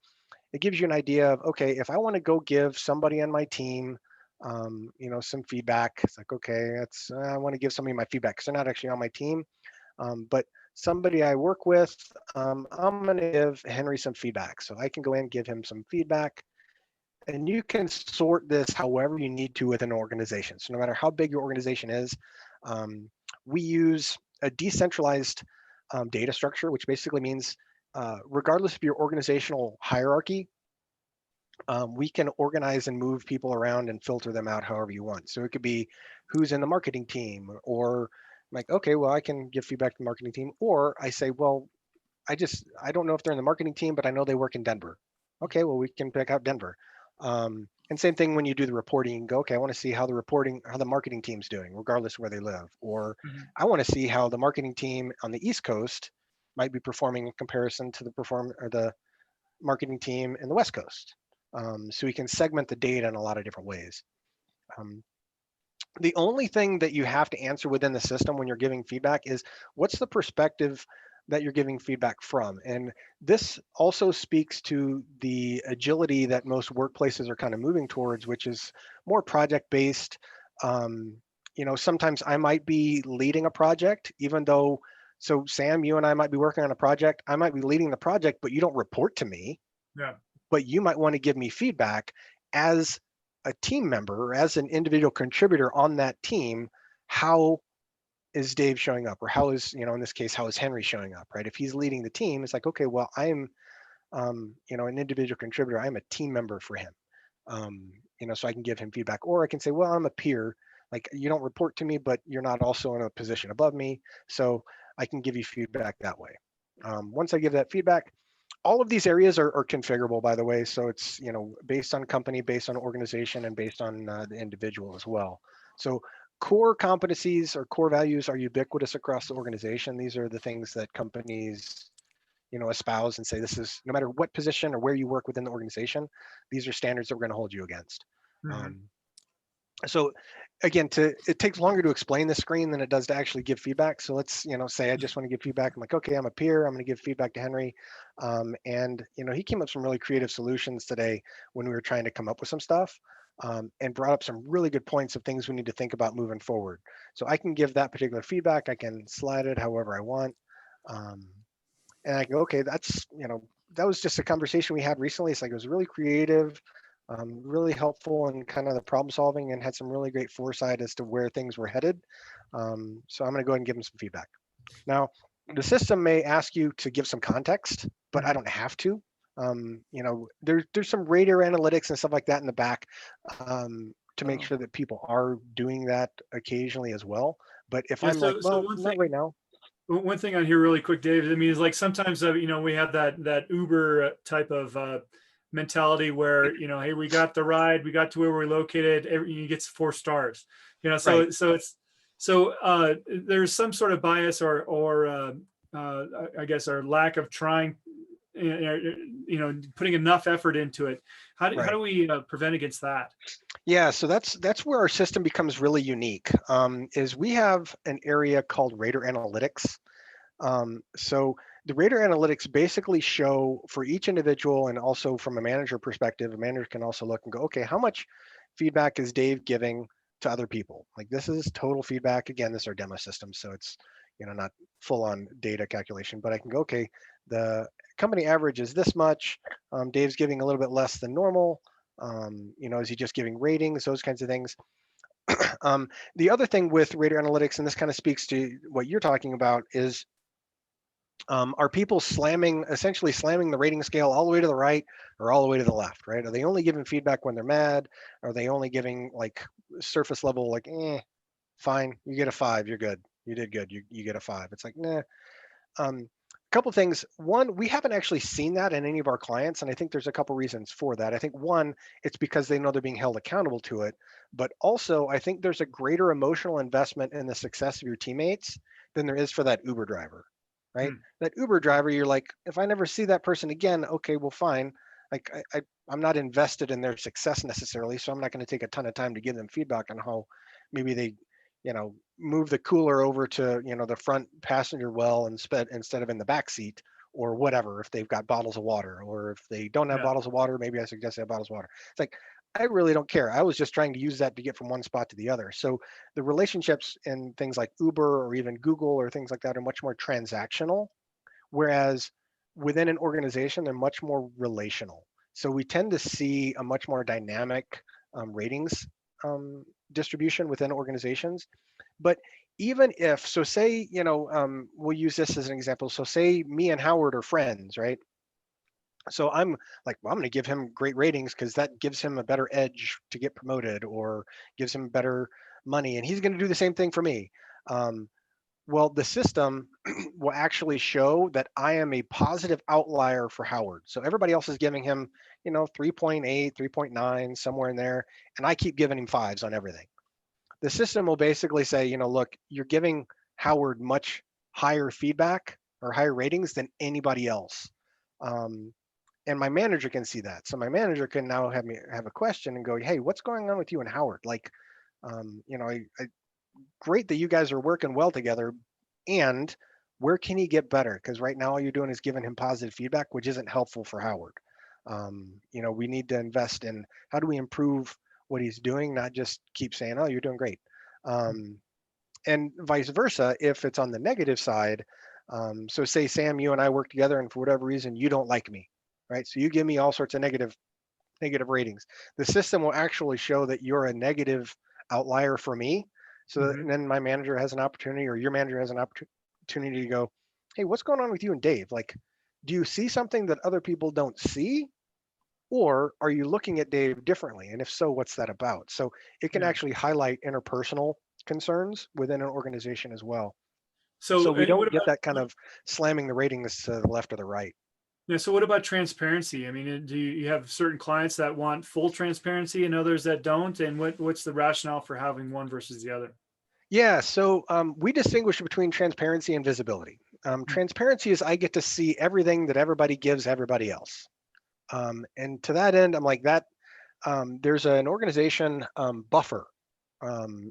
it gives you an idea of, okay, if I want to go give somebody on my team, some feedback, it's like, okay, I want to give somebody my feedback because they're not actually on my team, but somebody I work with, I'm going to give Henry some feedback. So I can go in and give him some feedback, and you can sort this however you need to within an organization. So no matter how big your organization is, we use a decentralized data structure, which basically means regardless of your organizational hierarchy, we can organize and move people around and filter them out however you want. So it could be who's in the marketing team, or like, okay, well, I can give feedback to the marketing team, or I say, well, I don't know if they're in the marketing team, but I know they work in Denver. Okay, well, we can pick out Denver. And same thing when you do the reporting, you can go, okay, I want to see how the marketing team's doing, regardless of where they live. Or Mhm. I want to see how the marketing team on the East Coast might be performing in comparison to the marketing team in the West Coast. So we can segment the data in a lot of different ways. Um, the only thing that you have to answer within the system when you're giving feedback is what's the perspective that you're giving feedback from. And this also speaks to the agility that most workplaces are kind of moving towards, which is more project based. Sometimes I might be leading a project, even though, so Sam, you and I might be working on a project. I might be leading the project, but you don't report to me, Yeah. but you might want to give me feedback as a team member or as an individual contributor on that team. How is Dave showing up? Or how is, in this case, how is Henry showing up, right? If he's leading the team, it's like, okay, well, I'm, an individual contributor. I'm a team member for him. So I can give him feedback, or I can say, well, I'm a peer. Like, you don't report to me, but you're not also in a position above me. So I can give you feedback that way. Once I give that feedback, all of these areas are configurable, by the way. So it's, based on company, based on organization, and based on the individual as well. So core competencies or core values are ubiquitous across the organization. These are the things that companies, espouse and say, this is, no matter what position or where you work within the organization, these are standards that we're going to hold you against. Mhm. So again, it takes longer to explain the screen than it does to actually give feedback. So let's, say I just want to give feedback. I'm like, okay, I'm a peer. I'm going to give feedback to Henry. And he came up with some really creative solutions today when we were trying to come up with some stuff, and brought up some really good points of things we need to think about moving forward. So I can give that particular feedback. I can slide it however I want. And I go, okay, that was just a conversation we had recently. It's like, it was really creative. Really helpful in kind of the problem solving, and had some really great foresight as to where things were headed. So I'm going to go ahead and give him some feedback. Now, the system may ask you to give some context, but I don't have to. There's some radar analytics and stuff like that in the back to make sure that people are doing that occasionally as well. But if Yeah, I'm like, so well, one not thing, right now. one thing on here really quick, Dave, I mean, is like sometimes, we have that Uber type of mentality where, hey, we got the ride, we got to where we're located, you get 4 stars, Right. so there's some sort of bias or I guess our lack of trying, putting enough effort into it. How do Right. we prevent against that? Yeah, so that's where our system becomes really unique. Is we have an area called Radar Analytics. So the Radar Analytics basically show for each individual, and also from a manager perspective, a manager can also look and go, okay, how much feedback is Dave giving to other people? Like, this is total feedback. Again, this is our demo system, so it's not full on data calculation, but I can go, okay, the company average is this much. Dave's giving a little bit less than normal. Is he just giving ratings? Those kinds of things. The other thing with Radar Analytics, and this kind of speaks to what you're talking about, is are people essentially slamming the rating scale all the way to the right or all the way to the left, right? Are they only giving feedback when they're mad? Are they only giving like surface level, like, fine, you get a 5, you're good. You did good, you get a 5. It's like, nah. A couple things. One, we haven't actually seen that in any of our clients, and I think there's a couple reasons for that. I think one, it's because they know they're being held accountable to it, but also I think there's a greater emotional investment in the success of your teammates than there is for that Uber driver, right? Hmm. That Uber driver, you're like, if I never see that person again, okay, well, fine. Like I'm not invested in their success necessarily, so I'm not going to take a ton of time to give them feedback on how maybe they, move the cooler over to the front passenger well instead of in the back seat, or whatever. If they've got bottles of water, or if they don't have Yeah. bottles of water, maybe I suggest they have bottles of water. It's like, I really don't care. I was just trying to use that to get from one spot to the other. So the relationships in things like Uber or even Google or things like that are much more transactional, whereas within an organization they're much more relational. So we tend to see a much more dynamic ratings distribution within organizations. But even if, so say, we'll use this as an example. So say me and Howard are friends, right? So I'm like, well, I'm going to give him great ratings because that gives him a better edge to get promoted, or gives him better money. And he's going to do the same thing for me. Well, the system will actually show that I am a positive outlier for Howard. So everybody else is giving him, 3.8, 3.9, somewhere in there. And I keep giving him 5s on everything. The system will basically say, look, you're giving Howard much higher feedback or higher ratings than anybody else. And my manager can see that. So my manager can now have me have a question and go, hey, what's going on with you and Howard? Like, great that you guys are working well together, and where can he get better? Because right now all you're doing is giving him positive feedback, which isn't helpful for Howard. We need to invest in how do we improve what he's doing, not just keep saying, oh, you're doing great. And vice versa, if it's on the negative side. So say, Sam, you and I work together, and for whatever reason, you don't like me, right? So you give me all sorts of negative ratings. The system will actually show that you're a negative outlier for me. So Mhm. and then my manager has an opportunity, or your manager has an opportunity to go, hey, what's going on with you and Dave? Like, do you see something that other people don't see? Or are you looking at Dave differently? And if so, what's that about? So it can Yeah. actually highlight interpersonal concerns within an organization as well. So So we what don't get about that kind of slamming the ratings to the left or the right. yeah? So what about transparency? I mean, do you have certain clients that want full transparency and others that don't? And what's the rationale for having one versus the other? Yeah, so we distinguish between transparency and visibility. Transparency is I get to see everything that everybody gives everybody else. And to that end, I'm like that. There's an organization, Buffer,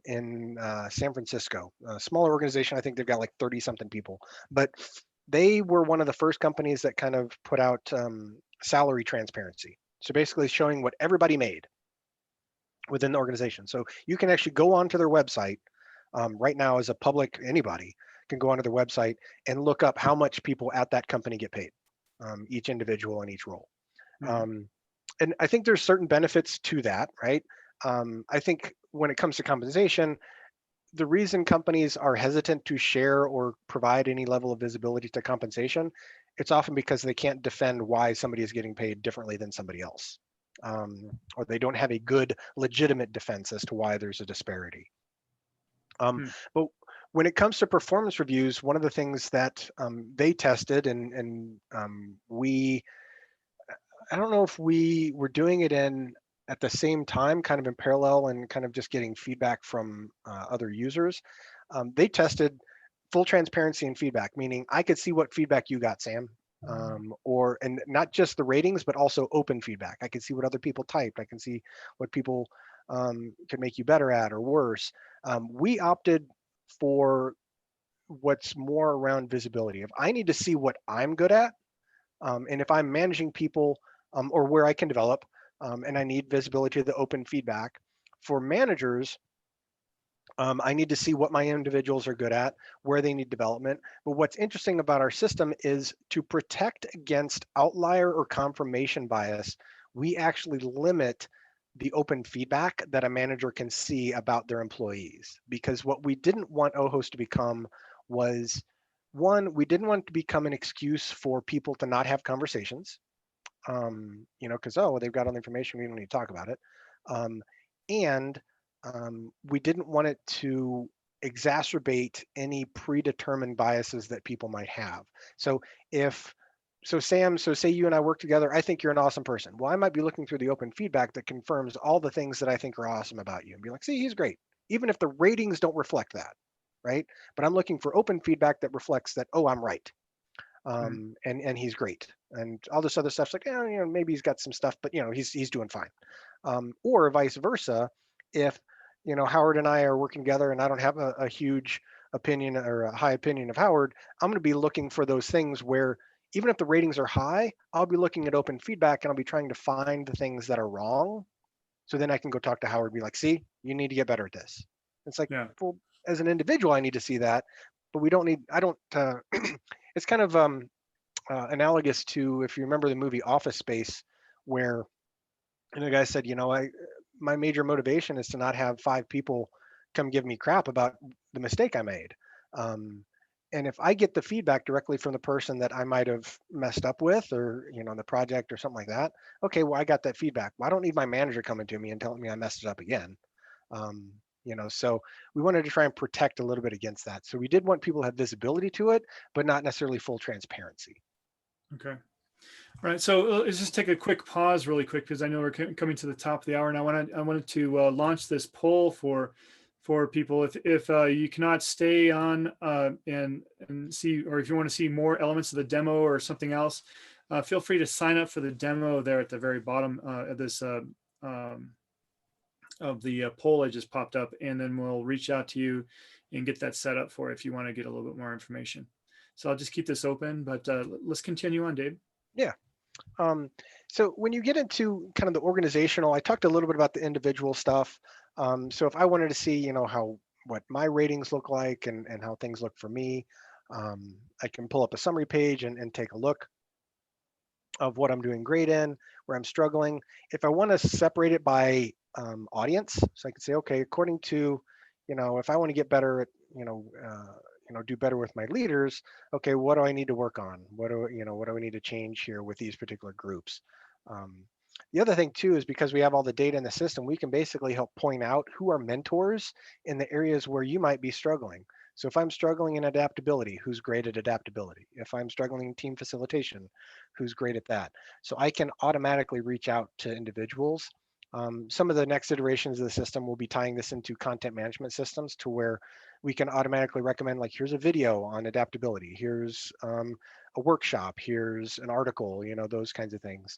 in San Francisco, a smaller organization. I think they've got like 30 something people, but they were one of the first companies that kind of put out salary transparency. So basically showing what everybody made within the organization. So you can actually go onto their website right now as a public, anybody can go onto their website and look up how much people at that company get paid, each individual in each role. Mhm. and I think there's certain benefits to that, right? I think when it comes to compensation, the reason companies are hesitant to share or provide any level of visibility to compensation, it's often because they can't defend why somebody is getting paid differently than somebody else. Or they don't have a good legitimate defense as to why there's a disparity. Hmm. But when it comes to performance reviews, one of the things that they tested, and we, I don't know if we were doing it in at the same time, kind of in parallel, and kind of just getting feedback from other users. They tested full transparency and feedback, meaning I could see what feedback you got, Sam, or and not just the ratings, but also open feedback. I can see what other people typed. I can see what people could make you better at or worse. We opted for what's more around visibility. If I need to see what I'm good at, and if I'm managing people or where I can develop, and I need visibility to the open feedback, for managers, I need to see what my individuals are good at, where they need development. But what's interesting about our system is to protect against outlier or confirmation bias, we actually limit the open feedback that a manager can see about their employees. Because what we didn't want OHOS to become was, one, we didn't want it to become an excuse for people to not have conversations, because, oh, they've got all the information, we don't need to talk about it. And we didn't want it to exacerbate any predetermined biases that people might have. So Sam, so say you and I work together, I think you're an awesome person. Well, I might be looking through the open feedback that confirms all the things that I think are awesome about you and be like, see, he's great, even if the ratings don't reflect that, right? But I'm looking for open feedback that reflects that, oh, I'm right. And he's great, and all this other stuff's like, maybe he's got some stuff, but he's doing fine. Or vice versa, if Howard and I are working together and I don't have a huge opinion or a high opinion of Howard, I'm going to be looking for those things where even if the ratings are high, I'll be looking at open feedback and I'll be trying to find the things that are wrong, so then I can go talk to Howard and be like, see, you need to get better at this. It's like, Yeah. well, as an individual, I need to see that, but I don't it's kind of analogous to, if you remember the movie Office Space, where the guy said, my major motivation is to not have 5 people come give me crap about the mistake I made. And if I get the feedback directly from the person that I might have messed up with, or the project or something like that, okay, well, I got that feedback. Well, I don't need my manager coming to me and telling me I messed it up again. So we wanted to try and protect a little bit against that. So we did want people to have visibility to it, but not necessarily full transparency. Okay. All right. So let's just take a quick pause really quick, because I know we're coming to the top of the hour, and I wanted to launch this poll for people. If you cannot stay on and see, or if you want to see more elements of the demo or something else, feel free to sign up for the demo there at the very bottom of this of the poll I just popped up, and then we'll reach out to you and get that set up for if you want to get a little bit more information. So I'll just keep this open, but let's continue on, Dave. Yeah. So when you get into kind of the organizational, I talked a little bit about the individual stuff. So if I wanted to see, what my ratings look like and how things look for me, I can pull up a summary page and take a look of what I'm doing great in, where I'm struggling. If I want to separate it by audience, so I can say, okay, according to, if I want to get better at, do better with my leaders, okay, what do I need to work on? What do I need to change here with these particular groups? The other thing too is, because we have all the data in the system, we can basically help point out who are mentors in the areas where you might be struggling. So if I'm struggling in adaptability, who's great at adaptability? If I'm struggling in team facilitation, who's great at that? So I can automatically reach out to individuals. Some of the next iterations of the system will be tying this into content management systems, to where we can automatically recommend, like, here's a video on adaptability, here's a workshop, here's an article, those kinds of things.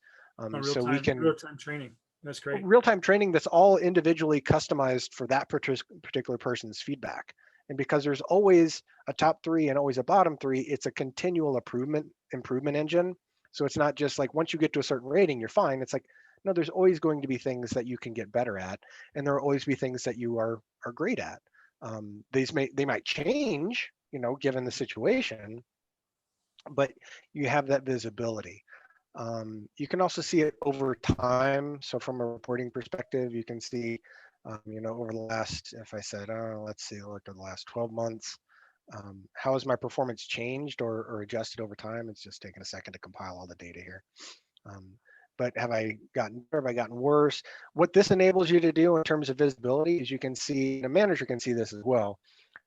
So we can real-time training. That's great. Real-time training that's all individually customized for that particular person's feedback. And because there's always a top 3 and always a bottom 3, it's a continual improvement engine. So it's not just like, once you get to a certain rating, you're fine. It's like, no, there's always going to be things that you can get better at, and there will always be things that you are great at. They might change, given the situation, but you have that visibility. You can also see it over time. So from a reporting perspective, you can see, over the last, if I said, let's see, look at the last 12 months, how has my performance changed or adjusted over time? It's just taking a second to compile all the data here. But have I gotten better? Have I gotten worse? What this enables you to do in terms of visibility is you can see, and a manager can see this as well,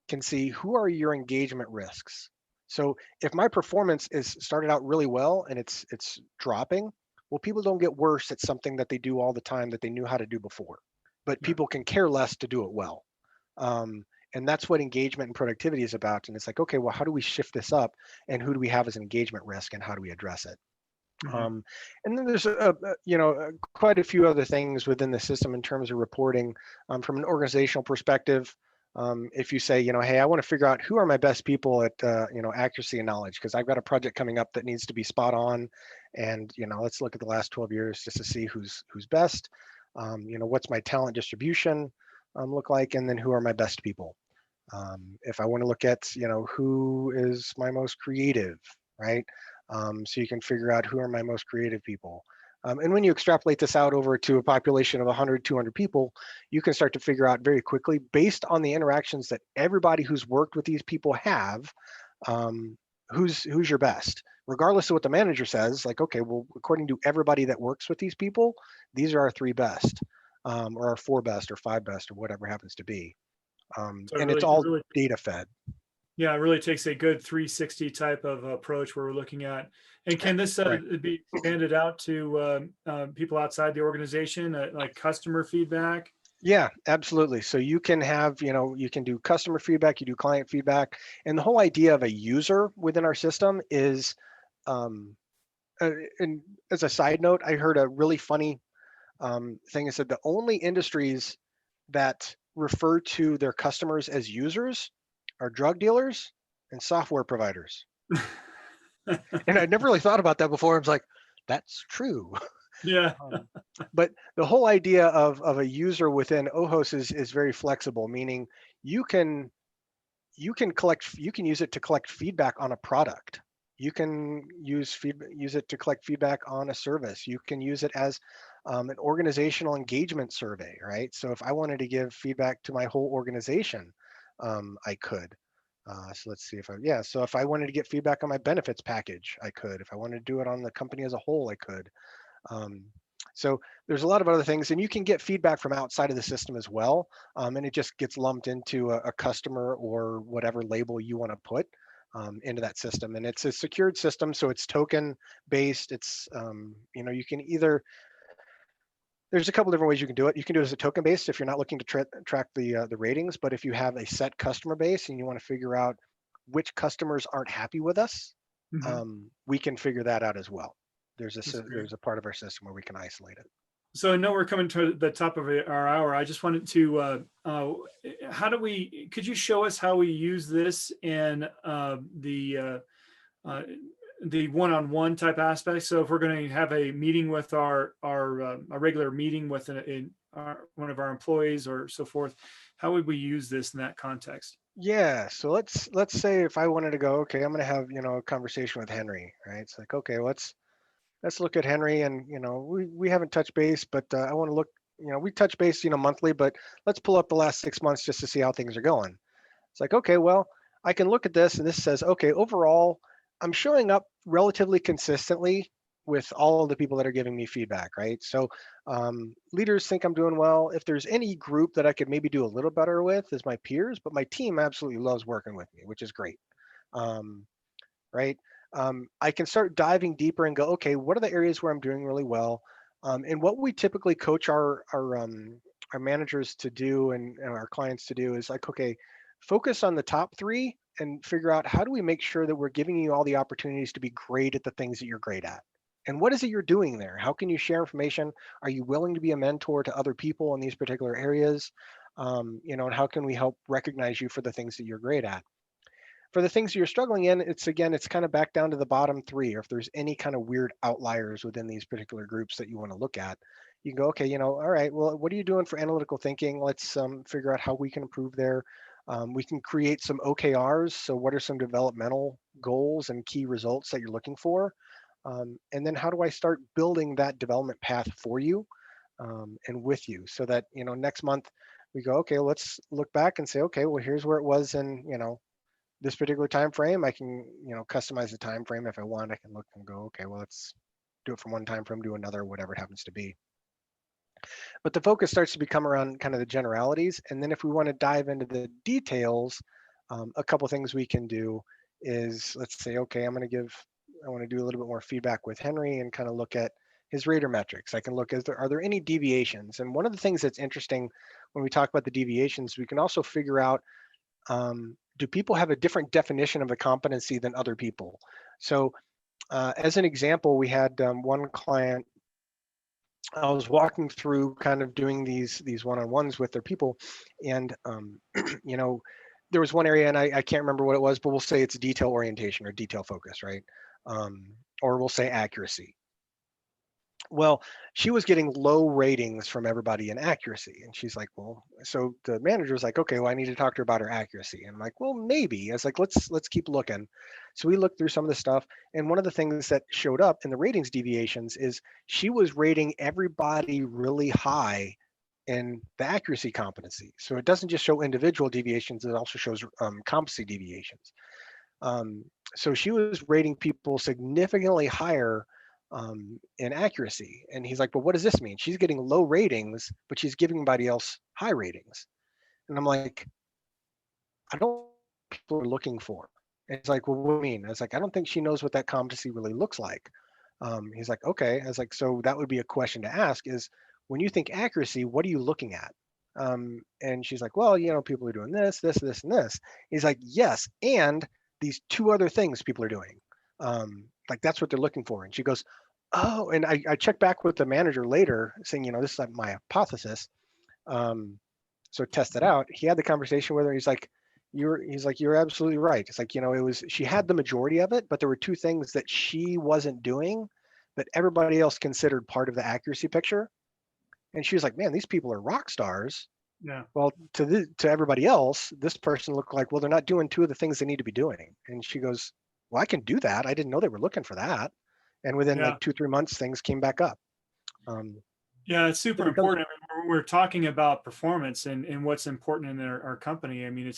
can see who are your engagement risks. So if my performance is started out really well and it's dropping, well, people don't get worse at something that they do all the time that they knew how to do before, but Yeah. people can care less to do it well. And that's what engagement and productivity is about. And it's like, okay, well, how do we shift this up, and who do we have as an engagement risk, and how do we address it? Mhm. And then there's quite a few other things within the system in terms of reporting. From an organizational perspective, if you say, hey, I want to figure out who are my best people at accuracy and knowledge, because I've got a project coming up that needs to be spot on, and let's look at the last 12 years just to see who's best. What's my talent distribution look like, and then who are my best people. If I want to look at who is my most creative, right? So you can figure out who are my most creative people. And when you extrapolate this out over to a population of 100, 200 people, you can start to figure out very quickly, based on the interactions that everybody who's worked with these people have, who's your best, regardless of what the manager says. Like, okay, well, according to everybody that works with these people, these are our 3 best, or our 4 best, or 5 best, or whatever happens to be. So And it's it all really, data fed. yeah, it really takes a good 360 type of approach where we're looking at. And can this Right. be expanded out to people outside the organization, like customer feedback? Yeah, absolutely. So you can have, you can do customer feedback, you do client feedback. And the whole idea of a user within our system is, um, and as a side note, I heard a really funny thing. It said the only industries that refer to their customers as users are drug dealers and software providers. And I'd never really thought about that before. I was like, that's true. Yeah. Um, but the whole idea of a user within OHOS is very flexible, meaning you can you can use it to collect feedback on a product. You can use it to collect feedback on a service. You can use it as an organizational engagement survey, right? So if I wanted to give feedback to my whole organization, I could. So let's see if so if I wanted to get feedback on my benefits package, I could. If I wanted to do it on the company as a whole, I could. Um, so there's a lot of other things, and you can get feedback from outside of the system as well, and it just gets lumped into a customer or whatever label you want to put into that system. And it's a secured system, so it's token based. It's you can either, there's a couple different ways you can do it. You can do it as a token based if you're not looking to track the ratings, but if you have a set customer base and you want to figure out which customers aren't happy with us, Mhm. we can figure that out as well. That's great. There's a part of our system where we can isolate it. So I know we're coming to the top of our hour. I just wanted to, could you show us how we use this in uh, the one-on-one type aspect? So if we're going to have a meeting with a regular meeting with one of our employees or so forth, how would we use this in that context? Yeah, so let's say if I wanted to go, okay, I'm going to have a conversation with Henry, right? It's like, okay, let's look at Henry, and we haven't touched base, but I want to look, we touch base monthly, but let's pull up the last 6 months just to see how things are going. It's like, okay, well, I can look at this, and this says, okay, overall, I'm showing up relatively consistently with all of the people that are giving me feedback, right? So leaders think I'm doing well. If there's any group that I could maybe do a little better with is my peers, but my team absolutely loves working with me, which is great, um, right? I can start diving deeper and go, okay, what are the areas where I'm doing really well? And what we typically coach our managers to do, and our clients to do, is like, okay, focus on the top 3 and figure out, how do we make sure that we're giving you all the opportunities to be great at the things that you're great at? And what is it you're doing there? How can you share information? Are you willing to be a mentor to other people in these particular areas? And how can we help recognize you for the things that you're great at? For the things you're struggling in, it's kind of back down to the bottom 3. Or if there's any kind of weird outliers within these particular groups that you want to look at, you can go, okay, all right, well, what are you doing for analytical thinking? Let's figure out how we can improve there. We can create some OKRs. So what are some developmental goals and key results that you're looking for? And then how do I start building that development path for you and with you, so that, next month we go, okay, let's look back and say, okay, well, here's where it was in, this particular time frame. I can, customize the time frame if I want. I can look and go, okay, well, let's do it from one time frame to another, whatever it happens to be. But the focus starts to become around kind of the generalities. And then if we want to dive into the details, a couple things we can do is, let's say, okay, I want to do a little bit more feedback with Henry and kind of look at his rater metrics. I can look at, are there any deviations? And one of the things that's interesting when we talk about the deviations, we can also figure out, do people have a different definition of a competency than other people? So as an example, we had one client. I was walking through kind of doing these one-on-ones with their people, and there was one area, and I can't remember what it was, but we'll say it's detail orientation or detail focus, right? Or we'll say accuracy. Well, she was getting low ratings from everybody in accuracy. And she's like, well, so the manager was like, okay, well, I need to talk to her about her accuracy. And I'm like, well, maybe. I was like, let's keep looking. So we looked through some of the stuff. And one of the things that showed up in the ratings deviations is she was rating everybody really high in the accuracy competency. So it doesn't just show individual deviations, it also shows competency deviations. So she was rating people significantly higher in accuracy. And he's like, well, what does this mean? She's getting low ratings, but she's giving everybody else high ratings. And I'm like, I don't know what people are looking for. And he's like, well, what do you mean? I was like, I don't think she knows what that competency really looks like. He's like, okay. I was like, so that would be a question to ask is, when you think accuracy, what are you looking at? And she's like, well, people are doing this, this, this, and this. He's like, yes, and these two other things people are doing. Like that's what they're looking for. And she goes, oh, and I checked back with the manager later saying, this is my hypothesis. So test it out. He had the conversation with her. He's like, you're absolutely right. It's like, she had the majority of it, but there were two things that she wasn't doing that everybody else considered part of the accuracy picture. And she was like, man, these people are rock stars. Yeah. Well, to everybody else, this person looked like, well, they're not doing two of the things they need to be doing. And she goes, well, I can do that. I didn't know they were looking for that. And within like 2-3 months, things came back up. Yeah, it's super important. I mean, we're talking about performance and what's important in our company. I mean,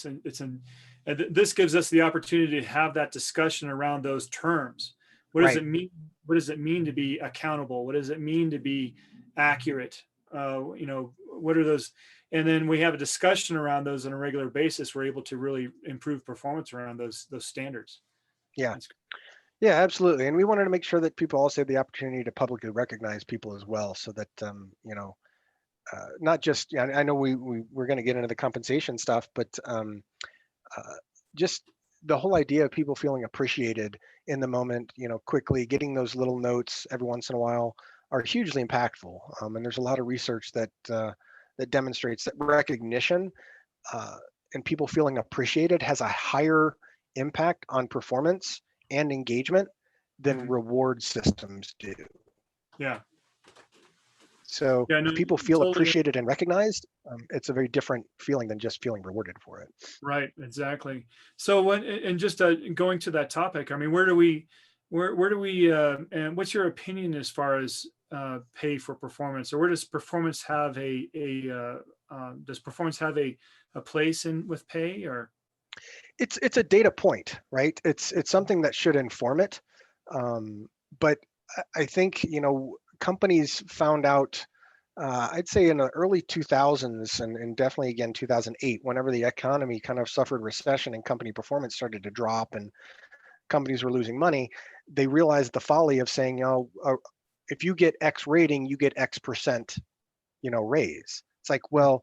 this gives us the opportunity to have that discussion around those terms. What does it mean? What does it mean to be accountable? What does it mean to be accurate? What are those? And then we have a discussion around those on a regular basis. We're able to really improve performance around those standards. Yeah. Yeah, absolutely. And we wanted to make sure that people also had the opportunity to publicly recognize people as well, so that, not just, I know we're going to get into the compensation stuff, but just the whole idea of people feeling appreciated in the moment, quickly getting those little notes every once in a while are hugely impactful. And there's a lot of research that demonstrates that recognition and people feeling appreciated has a higher impact on performance and engagement than reward systems do. Yeah. So if people feel appreciated and recognized, it's a very different feeling than just feeling rewarded for it. Right. Exactly. So and just going to that topic, I mean, where do we, and what's your opinion as far as pay for performance, or where does performance have a place with pay, or? It's a data point, right? It's something that should inform it. But I think, companies found out, I'd say in the early 2000s and definitely again 2008, whenever the economy kind of suffered recession and company performance started to drop and companies were losing money, they realized the folly of saying, if you get X rating, you get X%, raise. It's like, well,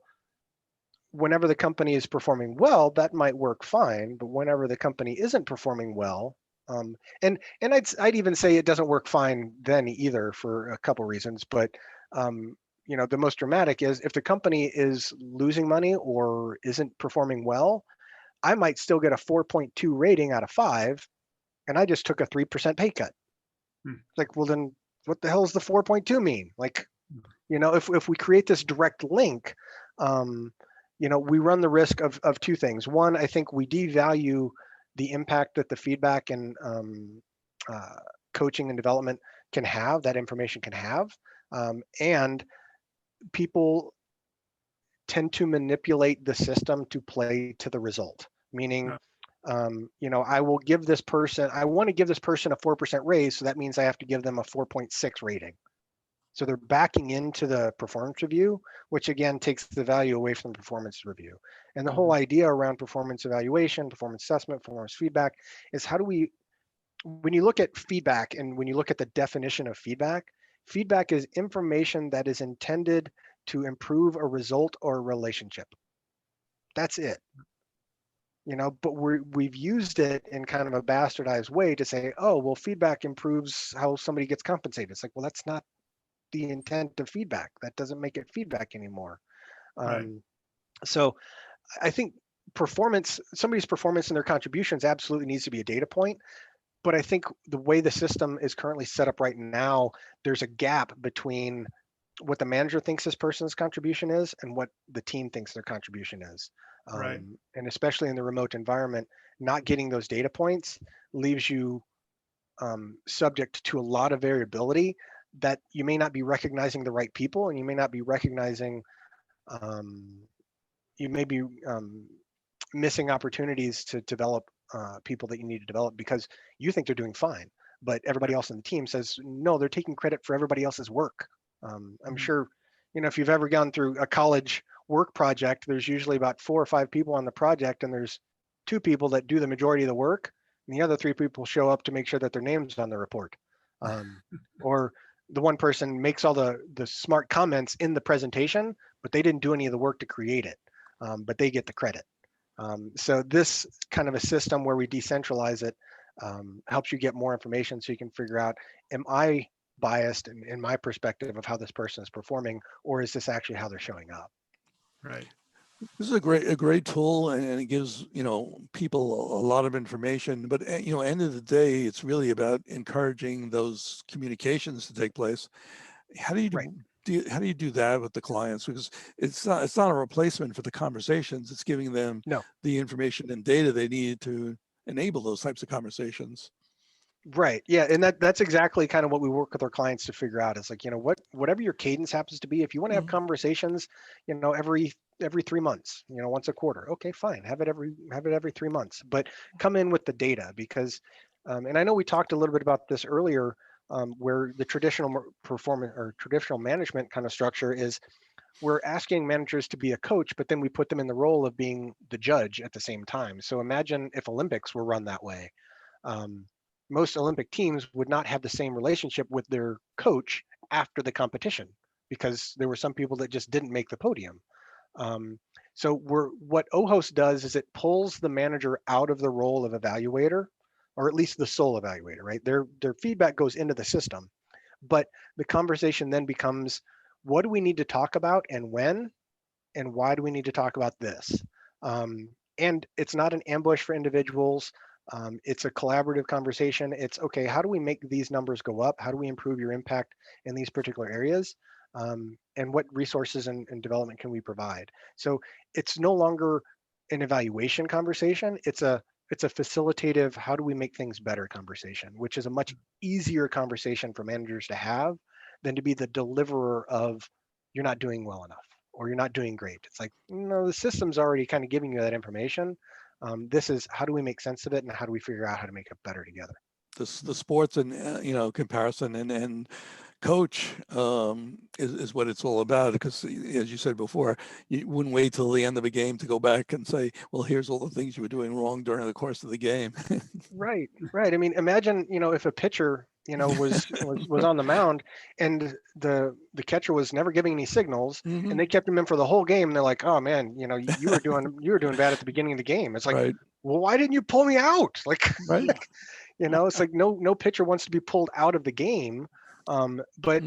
whenever the company is performing well, that might work fine, but whenever the company isn't performing well, and I'd even say it doesn't work fine then either for a couple reasons, but the most dramatic is if the company is losing money or isn't performing well, I might still get a 4.2 rating out of 5, and I just took a 3% pay cut. Like, well, then what the hell does the 4.2 mean? Like, if we create this direct link, we run the risk of two things. One, I think we devalue the impact that the feedback and coaching and development can have, that information can have. And people tend to manipulate the system to play to the result, meaning, I will give this person, I want to give this person a 4% raise. So that means I have to give them a 4.6 rating. So they're backing into the performance review, which again takes the value away from the performance review. And the whole idea around performance evaluation, performance assessment, performance feedback is how do we, when you look at feedback and when you look at the definition of feedback, feedback is information that is intended to improve a result or a relationship. That's it. But we've used it in kind of a bastardized way to say, oh, well, feedback improves how somebody gets compensated. It's like, well, that's not the intent of feedback. That doesn't make it feedback anymore. Right. So I think somebody's performance and their contributions absolutely needs to be a data point. But I think the way the system is currently set up right now, there's a gap between what the manager thinks this person's contribution is and what the team thinks their contribution is. Right. And especially in the remote environment, not getting those data points leaves you subject to a lot of variability that you may not be recognizing the right people, and you may not be recognizing, you may be missing opportunities to develop people that you need to develop because you think they're doing fine, but everybody else in the team says, no, they're taking credit for everybody else's work. I'm sure, if you've ever gone through a college work project, there's usually about 4 or 5 people on the project, and there's 2 people that do the majority of the work, and the other 3 people show up to make sure that their name's on the report. Or the one person makes all the smart comments in the presentation, but they didn't do any of the work to create it, but they get the credit. So this kind of a system where we decentralize it helps you get more information so you can figure out, am I biased in my perspective of how this person is performing, or is this actually how they're showing up? Right. This is a great tool, and it gives people a lot of information. But end of the day, it's really about encouraging those communications to take place. How do you how do you do that with the clients? Because it's not a replacement for the conversations. It's giving them the information and data they need to enable those types of conversations. Right. Yeah. And that's exactly kind of what we work with our clients to figure out. It's like, whatever your cadence happens to be, if you want to have conversations, every 3 months, once a quarter, okay, fine. Have it every 3 months, but come in with the data because, and I know we talked a little bit about this earlier, where the traditional performance or traditional management kind of structure is we're asking managers to be a coach, but then we put them in the role of being the judge at the same time. So imagine if Olympics were run that way. Most Olympic teams would not have the same relationship with their coach after the competition because there were some people that just didn't make the podium. So what OHOS does is it pulls the manager out of the role of evaluator, or at least the sole evaluator, right? Their feedback goes into the system, but the conversation then becomes, what do we need to talk about and when, and why do we need to talk about this? And it's not an ambush for individuals. It's a collaborative conversation. It's okay, how do we make these numbers go up? How do we improve your impact in these particular areas? And what resources and development can we provide? So it's no longer an evaluation conversation. It's a facilitative, how do we make things better conversation, which is a much easier conversation for managers to have than to be the deliverer of, you're not doing well enough or you're not doing great. It's like, no, the system's already kind of giving you that information. This is, how do we make sense of it and how do we figure out how to make it better together? The sports and comparison and coach is what it's all about, because as you said before, you wouldn't wait till the end of a game to go back and say, well, here's all the things you were doing wrong during the course of the game. Right. I mean, imagine, if a pitcher, was on the mound and the catcher was never giving any signals, and they kept him in for the whole game. And they're like, oh man, you were doing bad at the beginning of the game. It's like, right. Well, why didn't you pull me out? Like, right. It's like no pitcher wants to be pulled out of the game. But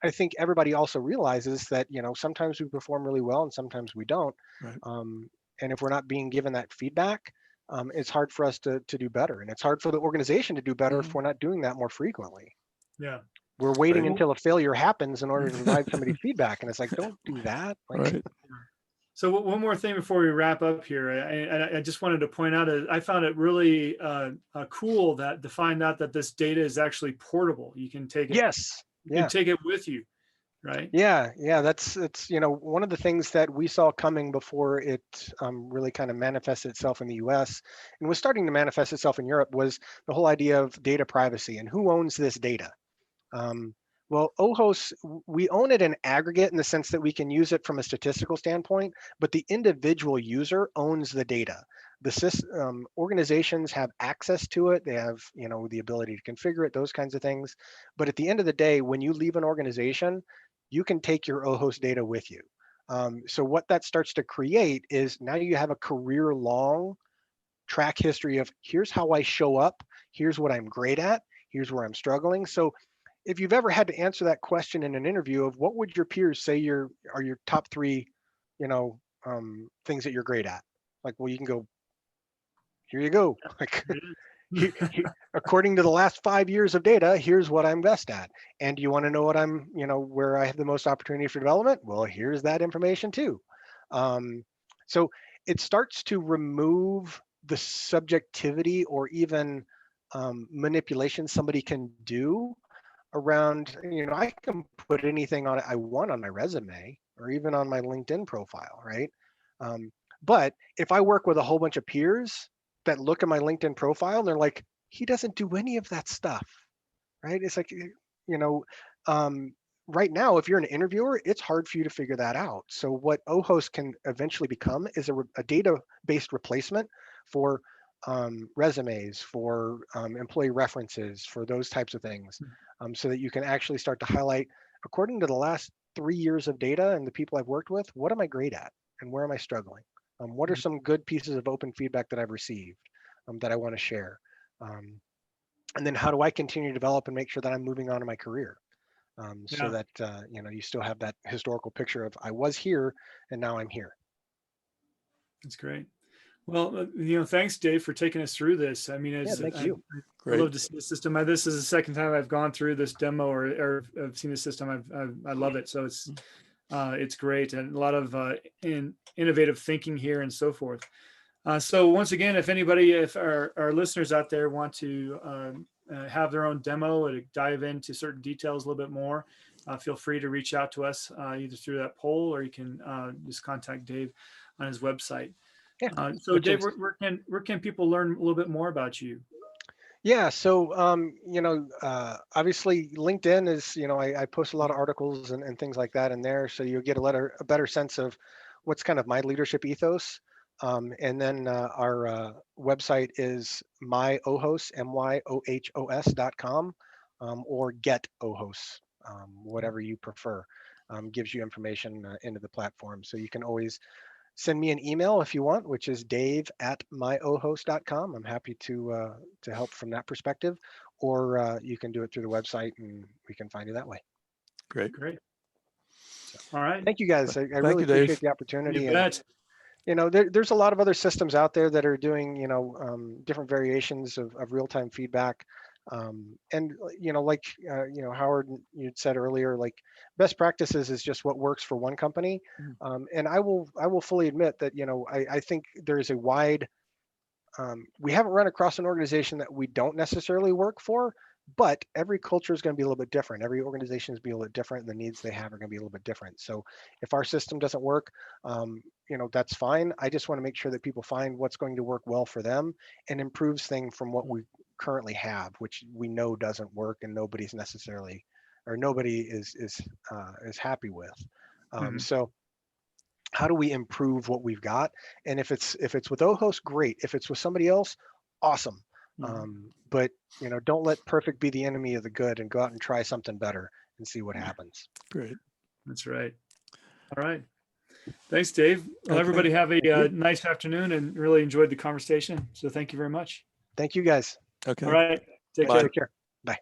I think everybody also realizes that, sometimes we perform really well and sometimes we don't. Right. And if we're not being given that feedback, it's hard for us to do better. And it's hard for the organization to do better if we're not doing that more frequently. Yeah. We're waiting until a failure happens in order to provide somebody feedback. And it's like, don't do that. Like, right. So one more thing before we wrap up here, I just wanted to point out, I found it really cool to find out that this data is actually portable. You can take it, Yes. you can take it with you, right? Yeah, that's one of the things that we saw coming before it really kind of manifested itself in the U.S. and was starting to manifest itself in Europe was the whole idea of data privacy and who owns this data. Well, OHOS, we own it in aggregate in the sense that we can use it from a statistical standpoint, but the individual user owns the data. The organizations have access to it. They have, the ability to configure it, those kinds of things. But at the end of the day, when you leave an organization, you can take your OHOS data with you. So what that starts to create is now you have a career-long track history of here's how I show up, here's what I'm great at, here's where I'm struggling. So if you've ever had to answer that question in an interview of what would your peers say are your top 3, things that you're great at, like, well, you can go, here you go. Like, according to the last 5 years of data, here's what I'm best at. And you want to know what I'm, where I have the most opportunity for development? Well, here's that information too. So it starts to remove the subjectivity or even manipulation somebody can do around, I can put anything on it I want on my resume or even on my LinkedIn profile, right? But if I work with a whole bunch of peers that look at my LinkedIn profile and they're like, he doesn't do any of that stuff, right? It's like, right now, if you're an interviewer, it's hard for you to figure that out. So what OHOS can eventually become is a data-based replacement for resumes, for employee references, for those types of things, so that you can actually start to highlight, according to the last 3 years of data and the people I've worked with, what am I great at and where am I struggling? What are some good pieces of open feedback that I've received that I want to share? And then how do I continue to develop and make sure that I'm moving on in my career? So that, you still have that historical picture of I was here and now I'm here. That's great. Well, thanks, Dave, for taking us through this. I mean, thank you. I love to see the system. This is the second time I've gone through this demo or I've seen the system. I love it. So it's great and a lot of innovative thinking here and so forth. So once again, if our listeners out there want to have their own demo or to dive into certain details a little bit more, feel free to reach out to us either through that poll or you can just contact Dave on his website. Yeah. So Dave, where can people learn a little bit more about you? Yeah, so obviously LinkedIn is, I post a lot of articles and things like that in there, so you'll get a better sense of what's kind of my leadership ethos. And then our website is myohos, myohos.com, or GetOHOS, whatever you prefer, gives you information into the platform. So you can always send me an email if you want, which is dave@myohos.com. I'm happy to help from that perspective, or you can do it through the website and we can find you that way. Great. All right. Thank you guys. I really appreciate the opportunity. You bet. There's a lot of other systems out there that are doing, different variations of real-time feedback. And Howard, you'd said earlier, like best practices is just what works for one company. And I will fully admit that, I think there's a wide, we haven't run across an organization that we don't necessarily work for, but every culture is going to be a little bit different. Every organization is going to be a little bit different, and the needs they have are going to be a little bit different. So if our system doesn't work, that's fine. I just want to make sure that people find what's going to work well for them and improves things from what we currently have, which we know doesn't work and nobody is happy with. So how do we improve what we've got? And if it's with OHOS, great. If it's with somebody else, awesome. But don't let perfect be the enemy of the good, and go out and try something better and see what happens. Great. That's right. All right. Thanks, Dave. Well, everybody have a nice afternoon and really enjoyed the conversation. So thank you very much. Thank you, guys. Okay. All right. Take care. Bye.